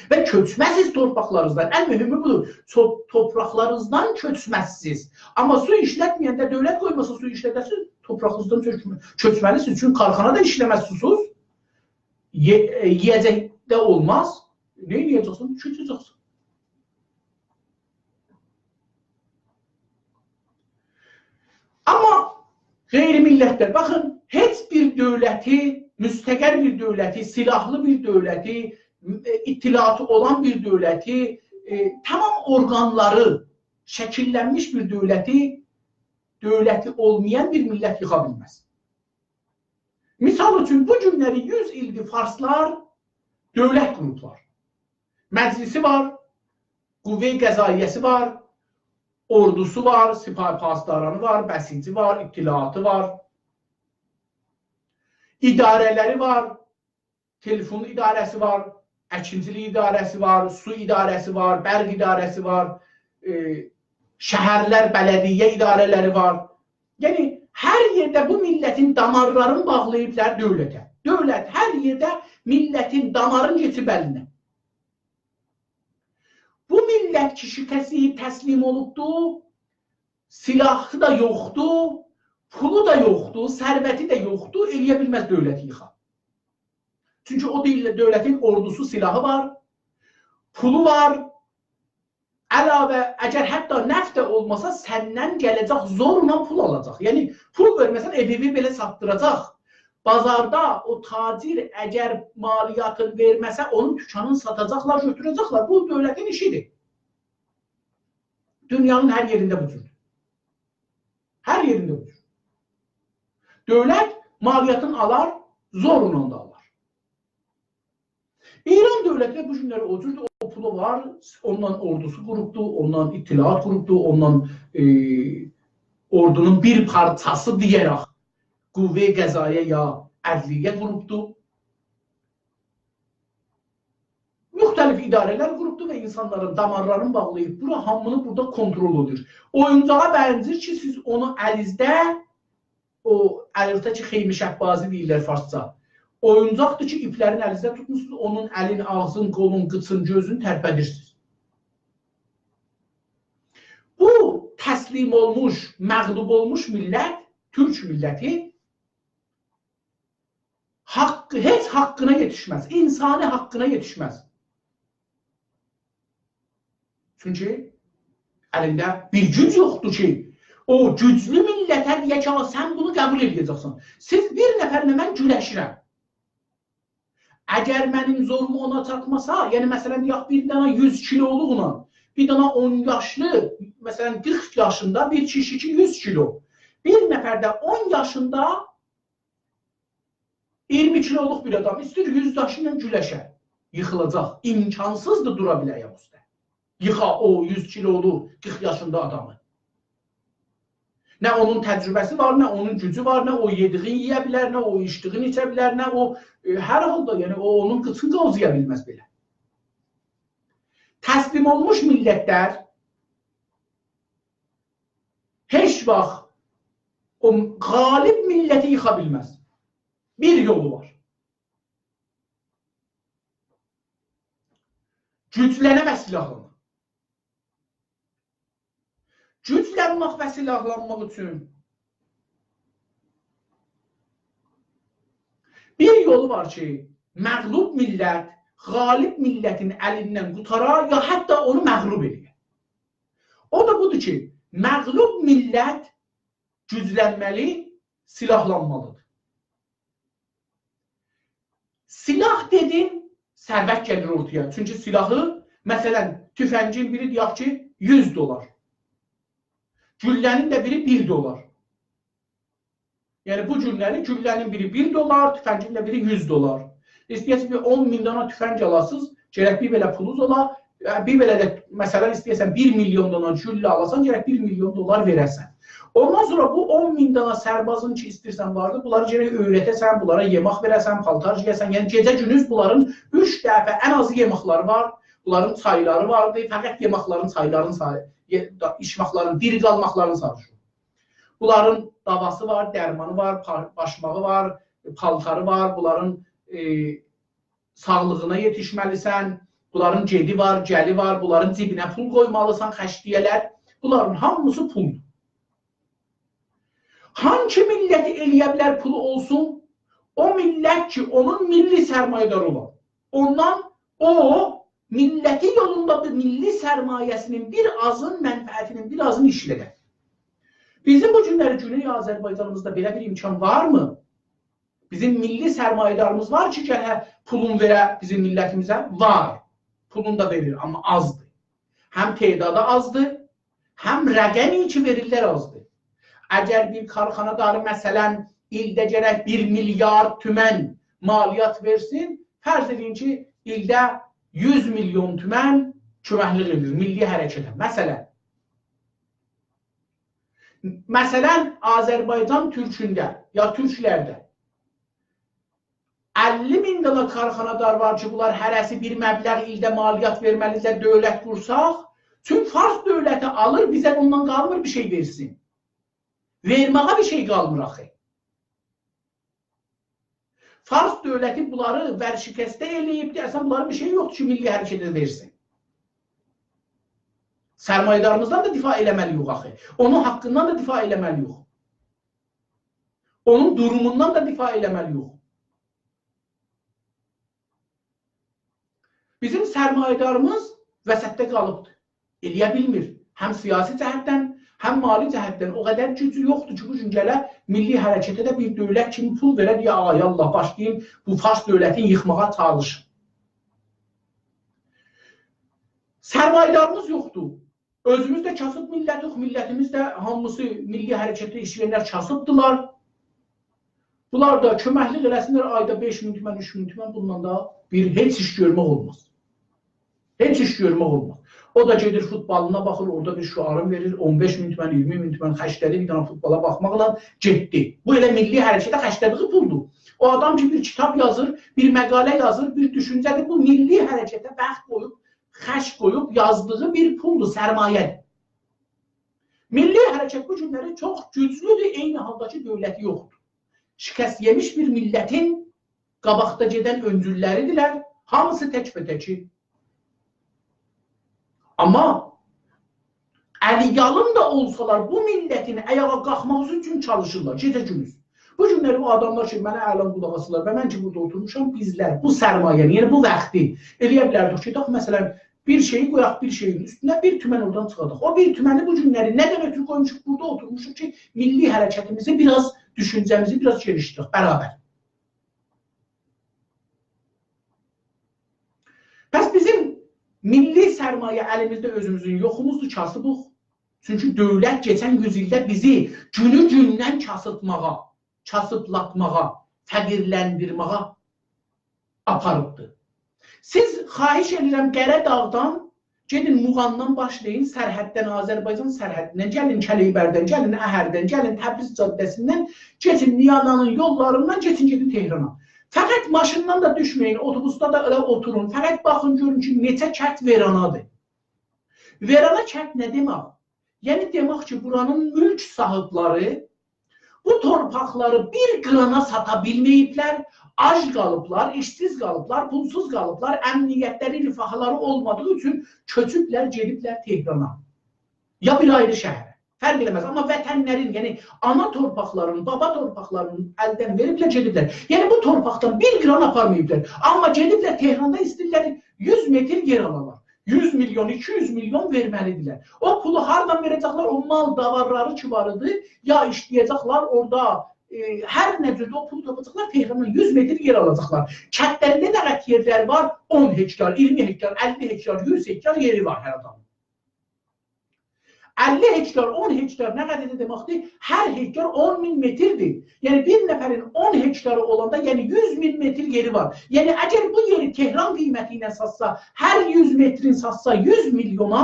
Və köçməzsiniz torpaqlarınızdan. Ən mühümü budur. Torpaqlarınızdan köçməzsiniz. Amma su işlətməyəndə dövlət qoymasa su işlədəsiniz, torpaqınızdan köçməlisiniz. Çünki karxana da işləməz susuz. Yiyəcək də olmaz. Ne yiyəcəksin? Köçəcəksin. Amma qeyri-millətlər, baxın, heç bir dövləti, müstəqəl bir dövləti, silahlı bir dövləti, ittilatı olan bir dövləti, tamam orqanları şəkillənmiş bir dövləti olmayan bir millət yıxa bilməz. Misal üçün, bu günləri 100 ildir farslar dövlət qruplar. Məclisi var, qüvvə qəzaiyəsi var, ordusu var, sipahi pasdaranı var, bəsici var, ittilatı var, idarələri var, telefon idarəsi var, əkinçilik idarəsi var, su idarəsi var, bərq idarəsi var, şəhərlər, bələdiyyə idarələri var. Yəni, hər yerdə bu millətin damarlarını bağlayıblar dövlətə. Dövlət hər yerdə millətin damarını geçib əlinə. Bu millət ki, şikəsi təslim olubdur, silahı da yoxdur, pulu da yoxdur, sərvəti də yoxdur, eləyə bilməz dövləti yıxa. Çünki o dövlətin ordusu, silahı var, pulu var, əlavə, əgər hətta nəft də olmasa, səndən gələcək zorla pul alacaq. Yəni, pul verməsən, evi belə satdıracaq. Bazarda o tacir əgər maliyyatını verməsə, onun dükkanını satacaqlar, götürəcəklar. Bu dövlətin işidir. Dünyanın hər yerində bu cürdür. Hər yerində bu cürdür. Dövlət maliyyatını alar, zorla da alar. İran dövləti bu günləri o cürdür. O pulu var, ondan ordusu qurubdur, ondan ittilat qurubdur, ondan ordunun bir parçası deyərək qüvvə qəzaya ya ədliyyə qrupdur. Müxtəlif idarələr qrupdur və insanların damarlarını bağlayıb, bura hamını burada kontrol edir. Oyuncağa bənzir ki, siz onu əlinizdə, o əlifdə ki, xeymi şəhbazi deyirlər farsca. Oyuncaqdır ki, iplərin əlinizdə tutmuşsunuz, onun əlin, ağzın, qolun, qıçın, gözünü tərpədirsiniz. Bu təslim olmuş, məğlub olmuş millət, Türk milləti, heç haqqına yetişməz, insani haqqına yetişməz. Çünki əlində bir güc yoxdur ki, o güclü millətə deyək ki, sən bunu qəbul edəcəksən. Siz bir nəfərlə mən güləşirəm. Əgər mənim zorum ona çatmasa, yəni məsələn, bir dana 100 kiloluğuna, bir dana 10 yaşlı, məsələn 40 yaşında bir kişi ki 100 kilo, bir nəfər də 10 yaşında 20 kiloluq bir adam istəyir 100 daşı ilə güləşər, yıxılacaq. İmkansızdır dura biləyə üstə. Yıxa o 100 kilolu 40 yaşında adamı. Nə onun təcrübəsi var, nə onun gücü var, nə o yediğini yiyə bilər, nə o içdiğini içə bilər, nə o hər halda, yəni o onun qıçını qavzaya bilməz belə. Təslim olmuş millətlər heç vaxt o qalib milləti yıxa bilməz. Bir yolu var. Güclənə və silahlanmaq. Güclənmək və silahlanmaq üçün bir yolu var ki, məğlub millət, qalib millətin əlindən qutara, ya hətta onu məğlub edir. O da budur ki, məğlub millət güclənməli, silahlanmalıdır. Silah dedin, sərvət gəlir ortaya. Çünki silahı, məsələn, tüfəngin biri deyək ki, 100 dolar. Güllənin də biri 1 dolar. Yəni, bu günləri güllənin biri 1 dolar, tüfəngin də biri 100 dolar. İstəyəsən, 10 min dana tüfəng alasınız, gərək bir belə pulunuz ola, bir belə də, məsələn, istəyəsən 1 milyon dana güllə alasan, gərək 1 milyon dolar verəsən. Ondan sonra bu 10 min dana sərbazın ki, istəyirsən vardır, bunları gərək öyrətəsən, bunlara yemək verəsən, paltar giyəsən, yəni gecə-gündüz bunların 3 dəfə ən azı yeməkləri var, bunların çayları vardır, fəqət yeməklərin, çayların, içməklərin, diri qalmaqlarını sarışır. Bunların davası var, dərmanı var, başmağı var, paltarı var, bunların sağlığına yetişməlisən, bunların gedi var, gəli var, bunların cibinə pul qoymalısan, xəşdiyələr, bunların hamısı puldur. Hangi milləti eləyə bilər pulu olsun? O millət ki, onun milli sərmayədarı var. Ondan o, milləti yolunda milli sərmayəsinin bir azın mənfəətinin bir azını işlədər. Bizim bu günləri Güney Azərbaycanımızda belə bir imkan var mı? Bizim milli sərmayədarımız var ki, gələ pulun verə bizim millətimizə? Var. Pulun da verir, amma azdır. Həm tedadı azdır, həm rəqəmi ki verirlər azdır. Əgər bir karxanadarı məsələn ildə gərək 1 milyard tümən maliyyat versin, fərz edin ki, ildə 100 milyon tümən köməklik edir milli hərəkətə. Məsələn, Azərbaycan türkündə ya türklərdə 50 min dana karxanadar var ki, bunlar hərəsi bir məbləğ ildə maliyyat verməlidirsə dövlət qursaq, çünki Fars dövləti alır, bizə ondan qalmır bir şey versin. Verməyə bir şey qalmır axı. Fars dövləti bunları vərşikəstə eləyib, deyərsən, bunların bir şey yoxdur ki, milli hərəkətə versin. Sərmayədarımızdan da difa eləməli yox axı. Onun haqqından da difa eləməli yox. Onun durumundan da difa eləməli yox. Bizim sərmayədarımız vəsətdə qalıbdır. Eləyə bilmir. Həm siyasi cəhətdən, həm mali cəhətdən o qədər gücü yoxdur ki, bu gün gələ milli hərəkətə də bir dövlət kimi pul verə deyə, ay Allah, başlayayım bu Fars dövlətini yıxmağa çalışın. Sərmayədarımız yoxdur. Özümüz də kasıb millət yox, millətimiz də hamısı milli hərəkətdə işləyənlər kasıbdılar. Bunlar da köməklik eləsinlər, ayda 5 min tümən, 3 min tümən, bundan da bir heç iş görmək olmaz. Heç iş görmək olmaz. O da gedir futboluna baxır, orada bir şuarın verir, 15 min tümən, 20 min tümən xərclədi, bir dənə futbola baxmaqla getdi. Bu elə milli hərəkətə xərclədiyi puldur. O adam ki, bir kitab yazır, bir məqalə yazır, bir düşüncədir, bu milli hərəkətə bəxt qoyub, xərc qoyub yazdığı bir puldur, sərmayədir. Milli hərəkət bu günləri çox güclüdür, eyni haldakı dövləti yoxdur. Şikəst yemiş bir millətin qabaqda gedən öncülləridirlər, hamısı tək-bətəki. Amma əliyalın da olsalar bu millətin ayağa qalxmaq üçün çalışırlar, gecə-gündüz. Bu günləri o adamlar ki, mənə əlam qulaq asırlar və mən ki, burada oturmuşam, bizlər bu sərmayəni, yəni bu vaxtı eləyə bilərdik ki, məsələn, bir şeyi qoyaq bir şeyin üstünə, bir tümən oradan çıxardıq. O bir tüməni bu günləri nədən ötürü qoymuşuq, burada oturmuşuq ki, milli hərəkətimizi biraz, düşüncəmizi biraz gelişdirək, bərabər. Bəs bizim milli sərmayə əlimizdə özümüzün yoxumuzdur, kasıbıq. Çünki dövlət keçən 100 ildə bizi günü-gündən kasıbmağa, kasıblatmağa, fəqirləndirməğa aparıbdır. Siz xahiş edirəm Qərə dağdan, gedin Muğandan başlayın, sərhəddən, Azərbaycan sərhəddindən, gəlin Kələybərdən, gəlin Əhərdən, gəlin Təbriz caddəsindən, geçin Niyananın yollarından, gedin Tehrana. Fəqət maşından da düşməyin, otobusda da elə oturun, fəqət baxın, görün ki, neçə kənd veranadır. Verana kənd nə demək? Yəni demək ki, buranın mülk sahibləri bu torpaqları bir qırana sata bilməyiblər, ac qalıblar, işsiz qalıblar, pulsuz qalıblar, əmniyyətləri, rifahları olmadığı üçün köçüblər, gediblər Tehrana. Ya bir ayrı şəhərə. Fərq eləməz. Amma vətənlərin, yəni ana torpaqların, baba torpaqlarının əldən veriblər, gediblər. Yəni bu torpaqdan bir qıran aparmayıblar. Amma gediblər Tehranda istəyirlər 100 metr yer alalar. 100 milyon, 200 milyon verməlidirlər. O pulu hardan verəcəklər? O mal davarları ki varıdır, ya işləyəcəklər orada, hər nə cürdə o pulu tapacaqlar, Tehrandan 100 metr yer alacaqlar. Kəndlərində nə qədər yerlər var? 10 hektar, 20 hektar, 50 hektar, 100 hektar yeri var hər adamın. 50 hektar, 10 hektar nə qədər deməkdir? Hər hektar 10.000 metrdir. Yəni bir nəfərin 10 hektarı olanda, yəni 100.000 metr yeri var. Yəni əgər bu yeri Tehran qiyməti ilə satsa, hər 100 metrin satsa 100 milyona,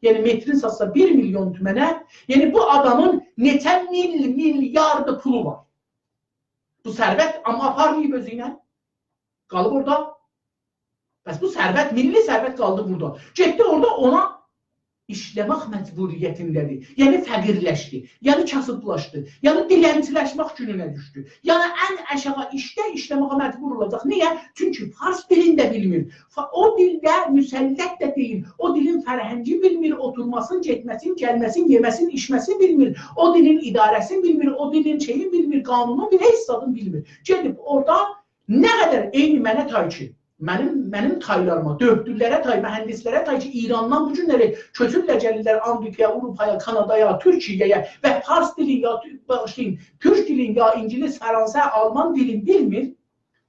yəni metrin satsa 1 milyon tümənə, yəni bu adamın neçə milyardı pulu var. Bu sərvət amma aparmayıb özü ilə. Qalıb orada. Bəs bu sərvət, milli sərvət qaldı burada. Getdi orada ona işləmək məcburiyyətindədir. Yəni fəqirləşdi, yəni kasıblaşdı, yəni dilənçiləşmək gününə düşdü. Yəni ən aşağı işləməyə məcbur olacaq. Niyə? Çünki fars dilini də bilmir. O dildə müsəllət də deyil. O dilin fərhəngi bilmir, oturmasın, getməsin, gəlməsin, yeməsin, içməsin bilmir. O dilin idarəsini bilmir, o dilin şeyini bilmir, qanunu bilmir, heç zadını bilmir. Gedib orada nə qədər eyni mənə tay ki, mənim taylarıma, dördürlərə tay, mühəndislərə tay ki, İrandan bu günləri köçürlər gəlirlər Amerikaya, Avropaya, Kanadaya, Türkiyəyə və fars dilin ya, türk dilin ya, İngilis, Fransa, Alman dilin bilmir.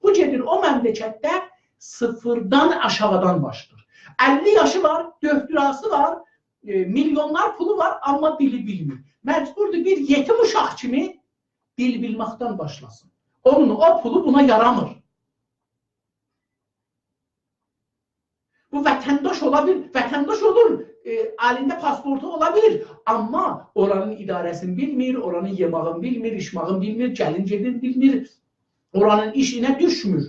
Bu gedir o məmləkətdə sıfırdan aşağıdan başlayır. 50 yaşı var, dördürası var, milyonlar pulu var, amma dili bilmir. Məcburdur bir yetim uşaq kimi dil bilməkdən başlasın. O pulu buna yaramır. Bu vətəndaş olabilir, vətəndaş olur, əlində pasportu olabilir. Amma oranın idarəsini bilmir, oranın yemağını bilmir, içmağını bilmir, gəlin gedin bilmir, oranın işinə düşmür.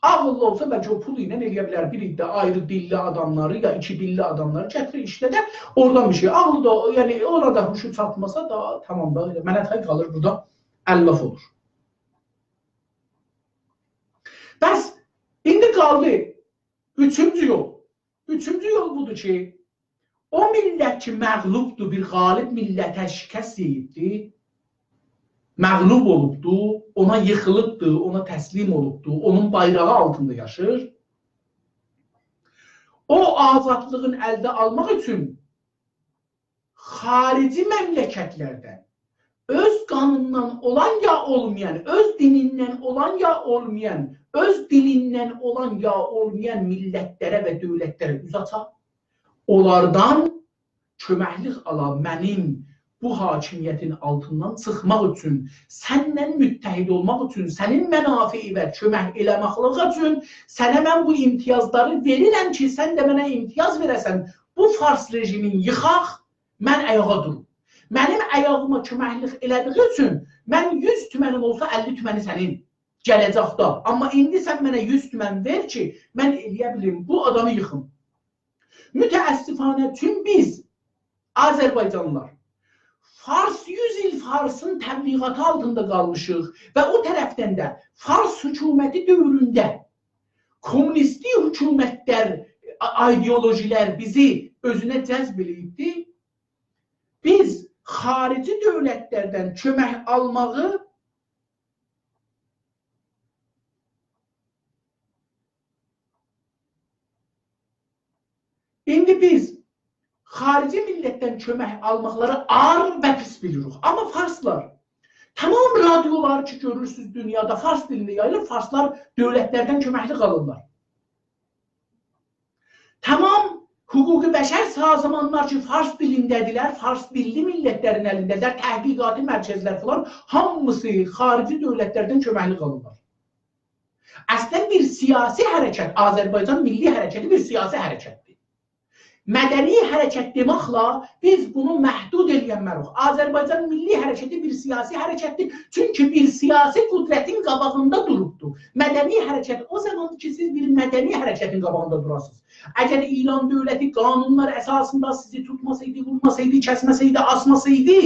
Ağıllı olsa bəlkə o pulu ilə eləyə bilər, bir iddə ayrı dilli adamları ya iki dilli adamları gətirir işlədə, oradan bir şey. Ağıllı da, yəni orada huşu çatmasa da tamam da, mənə tay qalır burada, əllaf olur. Bəs, İndi qaldı üçüncü yol. Üçüncü yol budur ki, o millət ki məğlubdur, bir qalib millətə şikəst yiyibdir, məğlub olubdur, ona yıxılıbdır, ona təslim olubdur, onun bayrağı altında yaşır. O azadlığın əldə almaq üçün xarici məmləkətlərdən öz qanından olan ya olmayan, öz dinindən olan ya olmayan, öz dilindən olan ya olmayan millətlərə və dövlətlərə üz açar. Onlardan köməklik ala mənim bu hakimiyyətin altından çıxmaq üçün, səndən müttəhid olmaq üçün, sənin mənafiyi və kömək eləməklığı üçün sənə mən bu imtiyazları verirəm ki, sən də mənə imtiyaz verəsən, bu fars rejimin yıxaq, mən ayağa durum. Mənim ayağıma köməklik elədiyi üçün mən 100 tümənim olsa 50 tüməni sənin gələcəkdə. Amma indi sən mənə 100 tümən ver ki, mən eləyə bilim, bu adamı yıxım. Mütəəssifanə tüm biz, Azərbaycanlılar, Fars 100 il Farsın təbliğatı altında qalmışıq və o tərəfdən də Fars hökuməti dövründə kommunisti hökumətlər, ideolojilər bizi özünə cəzb eləyibdi. Biz xarici dövlətlərdən kömək almağı indi biz xarici millətdən kömək almaqları ağır və pis bilirik. Amma farslar, tamam radiolar ki görürsünüz dünyada fars dilində yayılır, farslar dövlətlərdən köməklik alırlar. Tamam hüquqi bəşər sazmanlar ki fars dilindədirlər, fars dilli millətlərin əlindədirlər, təhqiqati mərkəzlər falan, hamısı xarici dövlətlərdən köməklik alırlar. Əslən bir siyasi hərəkət, Azərbaycan milli hərəkəti bir siyasi hərəkətdir. mədəni hərəkət deməklə biz bunu məhdud eləyənmərik. Azərbaycan milli hərəkəti bir siyasi hərəkətdir. Çünki bir siyasi qüdrətin qabağında durubdur. Mədəni hərəkət o zamandır ki, siz bir mədəni hərəkətin qabağında durasınız. Əgər İran dövləti qanunlar əsasında sizi tutmasaydı, vurmasaydı, kəsməsəydi, asmasaydı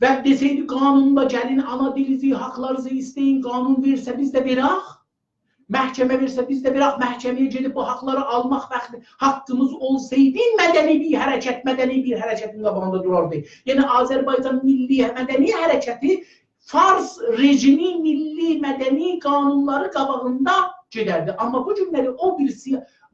və desəydi qanunla gəlin, ana dilinizi, haqlarınızı isteyin, qanun versə biz də verək, məhkəmə versə biz də verək, məhkəməyə gedib bu haqları almaq haqqımız olsaydı, mədəni bir hərəkətin qabağında durardı. Yəni Azərbaycan milli mədəni hərəkəti Fars rejimi milli mədəni qanunları qabağında gedərdi. Amma bu günləri o bir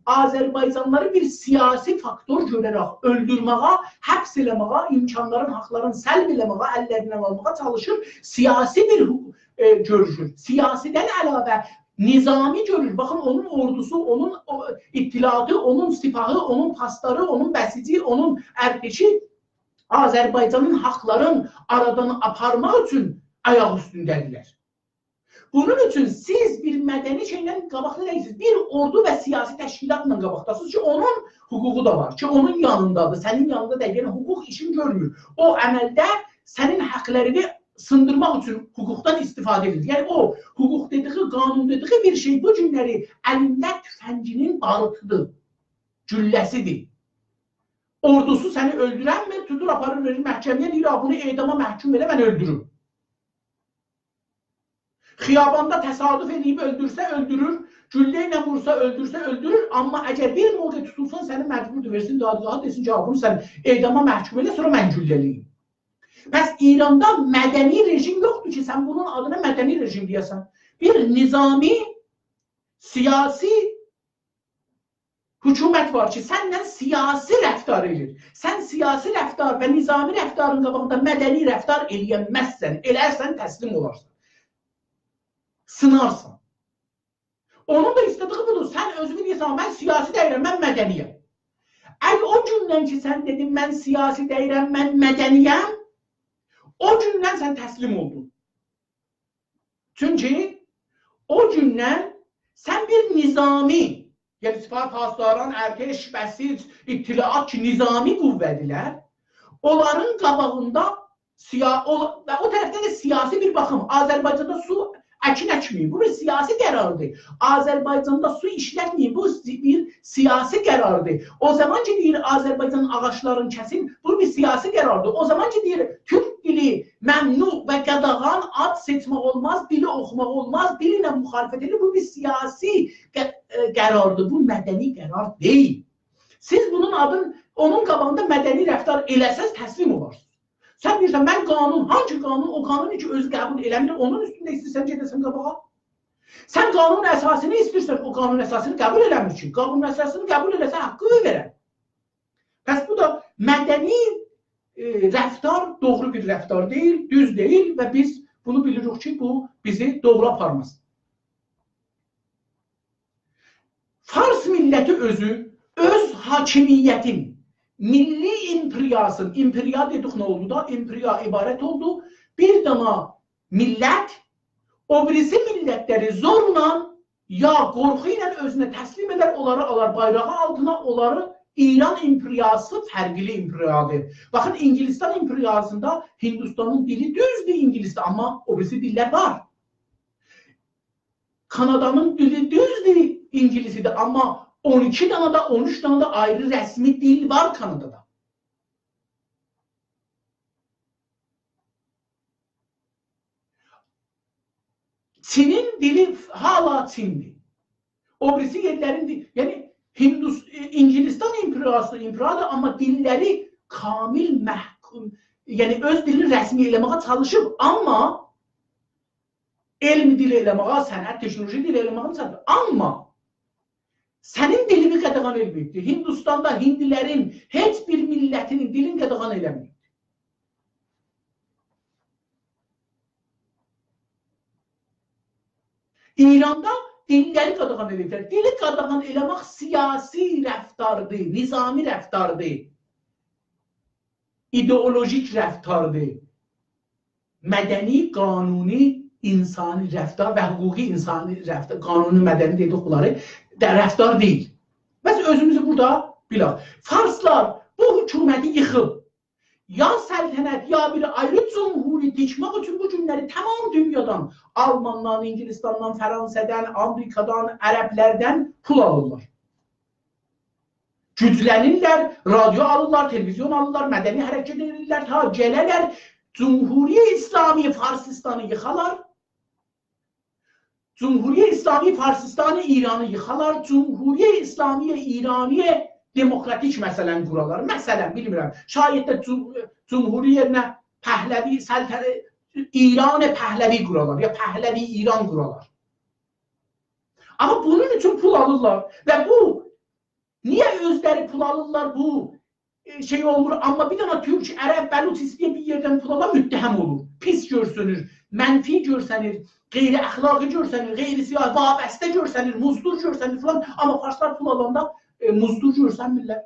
Azərbaycanları bir siyasi faktor görərək öldürməyə, həbs eləməyə, imkanların, haqların səlb eləməyə, əllərindən almağa çalışır. Siyasi bir görüşür. Siyasidən əlavə nizami görür. Baxın, onun ordusu, onun ittiladı, onun sipahı, onun pasları, onun bəsici, onun ərteşi Azərbaycanın haqların aradan aparmaq üçün ayaq üstündədirlər. Bunun üçün siz bir mədəni şeylə qabaqda deyilsiniz. Bir ordu və siyasi təşkilatla qabaqdasınız ki, onun hüququ da var ki, onun yanındadır, sənin yanında deyil. Yəni, hüquq işin görmür. O əməldə sənin haqlarını sındırmaq üçün hüquqdan istifadə edir. Yəni, o hüquq dediği, qanun dediği bir şey bu günləri əlində tüfənginin barıtıdır, gülləsidir. Ordusu səni öldürənmir, tutur, aparır, verir məhkəməyə, deyir, bunu edama məhkum elə, mən öldürürüm. Xiyabanda təsadüf edib öldürsə öldürür, güllə ilə vursa öldürsə öldürür, amma əgər bir mövqe tutulsan səni məcburdur versin, dadlığa desin ki, bunu sən edama məhkum elə, sonra mən gülləliyim. Bəs İranda mədəni rejim yoxdur ki, sən bunun adına mədəni rejim deyəsən. Bir nizami, siyasi hökumət var ki, səndən siyasi rəftar edir. Sən siyasi rəftar və nizami rəftarın qabağında mədəni rəftar eləyənməzsən, elərsən təslim olarsan. Sınarsan. Onun da istədiği budur. Sən özünü deyirsən, mən siyasi deyirəm, mən mədəniyəm. Əgər o gündən ki, sən dedin, mən siyasi deyirəm, mən mədəniyəm, o gündən sən təslim oldun. Çünki o gündən sən bir nizami, yəni sipah pasdaran, ərteş, bəsic, ittilaat ki, nizami qüvvədilər, onların qabağında və o tərəfdə də siyasi bir baxım. Azərbaycanda su əkin əkməyin. Bu bir siyasi qərardır. Azərbaycanda su işlətməyin. Bu bir siyasi qərardır. O zaman ki, deyir, Azərbaycanın ağaçlarını kəsin, bu bir siyasi qərardır. O zaman ki, deyir, Türk dili məmnu və qadağan ad seçmək olmaz, dili oxumaq olmaz, dili ilə müxalifət edir. Bu bir siyasi qərardır. Bu mədəni qərar deyil. Siz bunun adını, onun qabağında mədəni rəftar eləsəz, təslim olarsınız. Sən deyirsən, mən qanun, hangi qanun, o qanun ki, özü qəbul eləmir, onun üstündə istəyirsən, gedəsən qabağa. Sən qanun əsasını istəyirsən, o qanun əsasını qəbul eləmir ki, qanun əsasını qəbul eləsə, haqqı verər. Bəs bu da mədəni rəftar doğru bir rəftar deyil, düz deyil və biz bunu bilirik ki, bu bizi doğru aparmaz. Fars milləti özü, öz hakimiyyətin, milli imperiyasın, imperiya dedik nə oldu da, imperiya ibarət oldu, bir dana millət, o birisi millətləri zorla, ya qorxu ilə özünə təslim edər, onları alar bayrağı altına, onları İran imperiyası fərqli imperiyadır. Baxın, İngilizistan imperiyasında Hindistanın dili düzdür İngilisdə, amma o birisi dillər var. Kanadanın dili düzdür İngilisidir, amma 12 dana da, 13 dana da ayrı rəsmi dil var Kanadada. Çinin dili hala Çindir. O birisi yerlərin dili, yəni İngilizistan imperiyadır, amma dilləri kamil məhkum, yəni öz dilini rəsmi eləməyə çalışıb, amma elmi dil eləməyə, sənət, teknoloji dil eləməyə çalışıb, amma sənin dilini qadağan elməyibdir. Hindistanda hindilərin heç bir millətinin dilini qadağan eləməyibdir. İranda dilləri qadağan eləyibdir. Dili qadağan eləmək siyasi rəftardır, nizami rəftardır, ideolojik rəftardır, mədəni, qanuni, insani rəftar və hüquqi insani rəftar, qanuni, mədəni dedik bunları, rəftar deyil. Biz özümüzü burada Bilal. Farslar bu hükümeti yıkıp ya səltənət, ya bir ayrı cumhuri dikmək üçün bu günləri tamam dünyadan, Almandan, İngilistandan, Fransa'dan, Amerikadan, Ərəblərdən pul alırlar. Güclənirlər, radyo alırlar, televizyon alırlar, mədəni hərəkət edirlər, ta gələrlər, Cumhuriye İslami Farsistanı yıxalar, Cumhuriye İslami Farsistanı İranı yıxalar, Cumhuriye İslami İraniye demokratik məsələn quralar. Məsələn, bilmirəm, şayət də Cumhuriye yerinə Pəhləvi, İran Pəhləvi quralar, ya Pəhləvi İran quralar. Amma bunun üçün pul alırlar və bu, niyə özləri pul alırlar, bu şey olmur, amma bir dana Türk, Ərəb, Bəluç istəyə bir yerdən pul alırlar, müttəhəm olur, pis görsünür, mənfi görsənir, qeyri-əxlaqi görsənir, qeyri-siyah, vabəstə görsənir, muzdur görsənir falan, amma Farslar pul alanda muzdur görsənmirlər.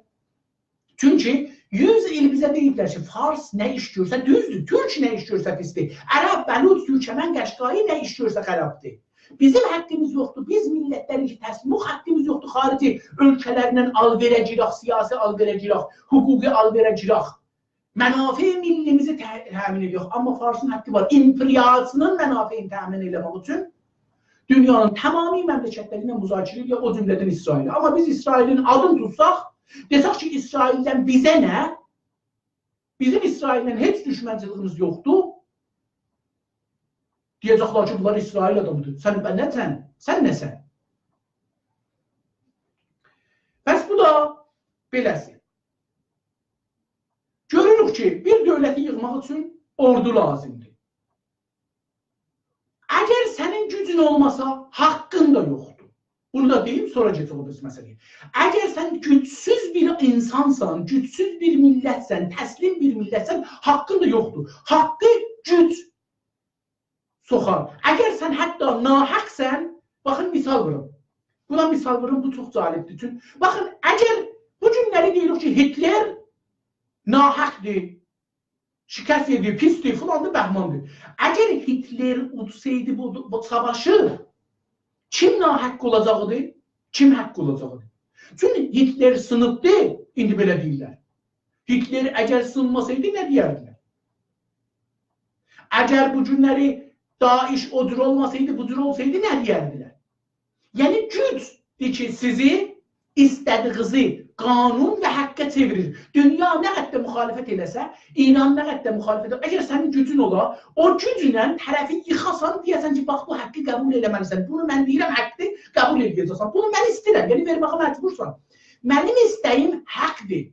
Çünki 100 il bizə deyiblər ki, Fars nə iş görsə düzdür, Türk nə iş görsə pisdir, Ərəb, Bəluç, Türkəmən, Qəşqai nə iş görsə xərabdır. Bizim haqqımız yoxdur, biz millətlərin ki, təslim haqqımız yoxdur, xarici ölkələrlə al-verəciraq, siyasi al-verəciraq, hüquqi al-verəciraq. Mənafi millimizi təmin ediyor, amma Farsın haqqı var, imperiyasının mənafiyini təmin eləmək üçün dünyanın tamamı məmləkətlərinə müzakirə edir, o cümlədən İsrail. Amma biz İsrailin adını tutsaq, desək ki, İsraildən bizə nə? Bizim İsraillə heç düşmənciliyimiz yoxdur. Deyəcəklər ki, bunlar İsrail adamıdır. Sən nəsən? Sən nəsən? Bəs bu da beləsi. Görürük ki, bir dövləti yığmaq üçün ordu lazımdır. Əgər sənin gücün olmasa, haqqın da yoxdur. Bunu da deyim, sonra geçək o məsələyə. Əgər sən gücsüz bir insansan, gücsüz bir millətsən, təslim bir millətsən, haqqın da yoxdur. Haqqı güc soxar. Əgər sən hətta nahəqsən, baxın misal vurun. Buna misal vurun, bu çox cəlibdir. Çünki, baxın, əgər bu günləri deyirik ki, Hitler nahəqdir, şikəst edir, pisdir, filandır, bəhmandır. Əgər Hitler udsaydı bu savaşı, kim nahəqq olacaqdır? Kim haqq olacaqdır? Çünki Hitler sınıbdı, indi belə deyirlər. Hitler əgər sınmasaydı, nə deyərdilər? Əgər bu günləri Daesh o cür olmasaydı, bu cür olsaydı, nə deyərdilər? Yəni, gücdür ki, sizi istədiyinizi qanun və həqqə çevirir. Dünya nə qədər müxalifət eləsə, İran nə qədər müxalifət eləsə, əgər sənin gücün ola, o güclə tərəfi yıxasan, deyəsən ki, bax, bu haqqı qəbul eləməlisən. Bunu mən deyirəm, haqqı qəbul edəcəksən. Bunu mən istəyirəm, yəni verməyə məcbursan. Mənim istəyim haqqdır.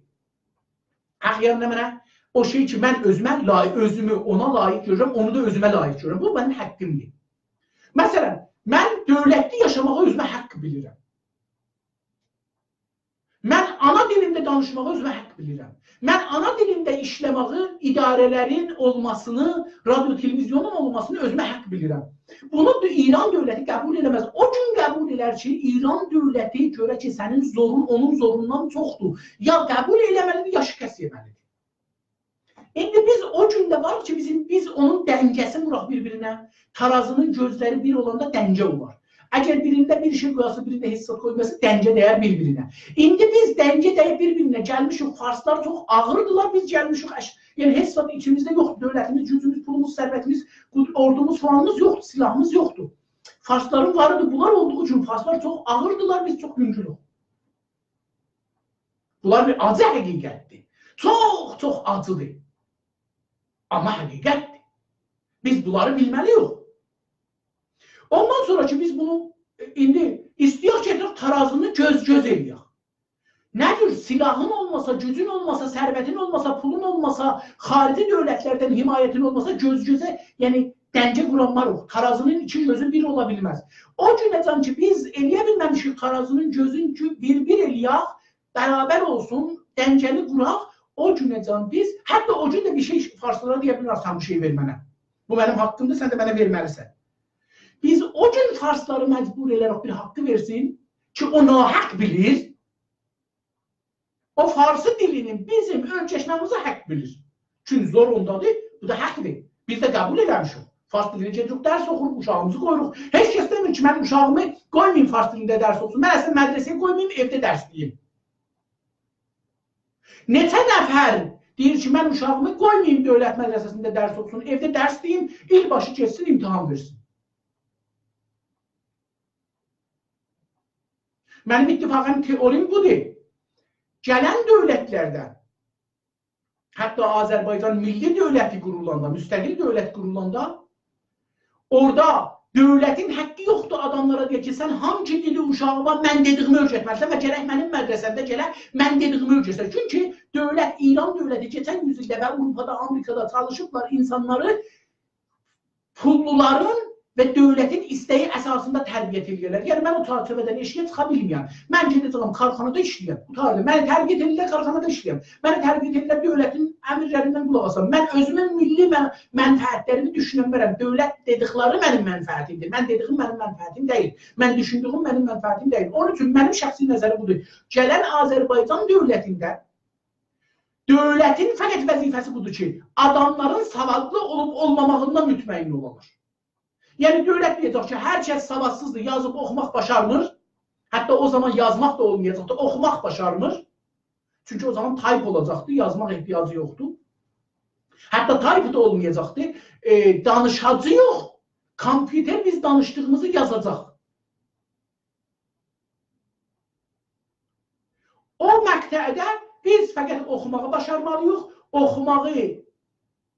Haqq yanında mənə o şey ki, mən özümü ona layiq görürəm, onu da özümə layiq görürəm. Bu mənim haqqımdır. Məsələn, mən dövlətli yaşamağı özümə haqq bilirəm. Mən ana dilimdə danışmağı özümə haqq bilirəm. Mən ana dilimdə işləməyi, idarələrin olmasını, radyo, televizyonun olmasını özümə haqq bilirəm. Bunu İran dövləti qəbul eləməz. O gün qəbul elər ki, İran dövləti görə ki, sənin zorun onun zorundan çoxdur. Ya qəbul eləməlidir, ya şikəst yeməlidir. İndi biz o gündə var ki, biz onun dəngəsini vuraq bir-birinə, tarazının gözləri bir olanda dəngə olar. Əgər birində bir şey qoyası, birində hissat qoyması, dəngə dəyər bir-birinə. İndi biz dəngə dəyər bir-birinə gəlmişik, Farslar çox ağırdılar, biz gəlmişik, yəni hissat içimizdə yoxdur, dövlətimiz, gücümüz, pulumuz, sərvətimiz, ordumuz, falanımız yoxdur, silahımız yoxdur. Farsların varıdır, bunlar olduğu üçün Farslar çox ağırdılar, biz çox yüngülük. Bunlar bir acı həqiqətdir. Çox acıdır. Amma həqiqətdir. Biz bunları bilməliyik. Ondan sonra ki, biz bunu indi istəyək ki, tarazını göz-göz eləyək. Nədir? Silahın olmasa, gücün olmasa, sərvətin olmasa, pulun olmasa, xarici dövlətlərdən himayətin olmasa, göz-gözə, yəni dəngə quranlar yox. Tarazının iki gözü bir ola bilməz. O günəcən ki, biz eləyə bilməmişik, tarazının gözün bir eləyək, bərabər olsun, dəngəni quraq, o günəcən biz, hətta o gün də bir şey Farslara deyə bilmirsən bu şey ver mənə. Bu mənim haqqımdır, sən də mənə verməlisən. Biz o gün Farsları məcbur edərək bir haqqı versin ki, o nahaq bilir. O Farsı dilinin bizim ölçəşməmizə haqq bilir. Çünki zor ondadır, bu da haqqdır. Biz də qəbul edəmişik. Fars dilini gedirik, dərs oxuruq, uşağımızı qoyuruq. Heç kəs demir ki, mən uşağımı qoymayayım Fars dilində dərs olsun. Mən əslində mədrəsəyə qoymayayım, evdə dərs deyim. Neçə nəfər deyir ki, mən uşağımı qoymayayım dövlət mədrəsəsində dərs oxusun, evdə dərs deyim, ilbaşı keçsin, imtahan versin. Mənim ittifaqım teorim budur. Gələn dövlətlərdə, hətta Azərbaycan milli dövləti qurulanda, müstəqil dövlət qurulanda, orada dövlətin haqqı yoxdur adamlara deyək ki, sən hangi dili uşağıma mən dediyimi öyrətməlisən və gərək mənim mədrəsəmdə gələk mən dediyimi öyrətsən. Çünki dövlət, İran dövləti keçən yüzildə və Avropada, Amerikada çalışıblar insanları pulluların və dövlətin istəyi əsasında tərbiyə edirlər. Yəni, mən o çərçivədən işləyə çıxa bilməyəm. Mən gedəcəm, karxanada işləyəm. Məni tərbiyə edirlər, karxanada işləyəm. Məni tərbiyə edirlər, dövlətin əmirlərindən qulaq asam. Mən özümün milli mənfəətlərimi düşünmərəm. Dövlət dedikləri mənim mənfəətimdir. Mən dediyim mənim mənfəətim deyil. Mən düşündüyüm mənim mənfəətim deyil. Onun üçün mənim şəxsi nəzərim budur. Gələn Azərbaycan dövlətində dövlətin fəqət vəzifəsi budur ki, adamların savadlı olub-olmamağından mütməyin olanlar. Yəni, dövlət deyəcək ki, hər kəs savadsızdır, yazıb oxumaq başarmır. Hətta o zaman yazmaq da olmayacaqdır, oxumaq başarmır. Çünki o zaman tayp olacaqdır, yazmaq ehtiyacı yoxdur. Hətta tayp da olmayacaqdır, danışacı yox. Kompüter biz danışdığımızı yazacaq. O məqtədə biz fəqət oxumağı başarmalıyıq, oxumağı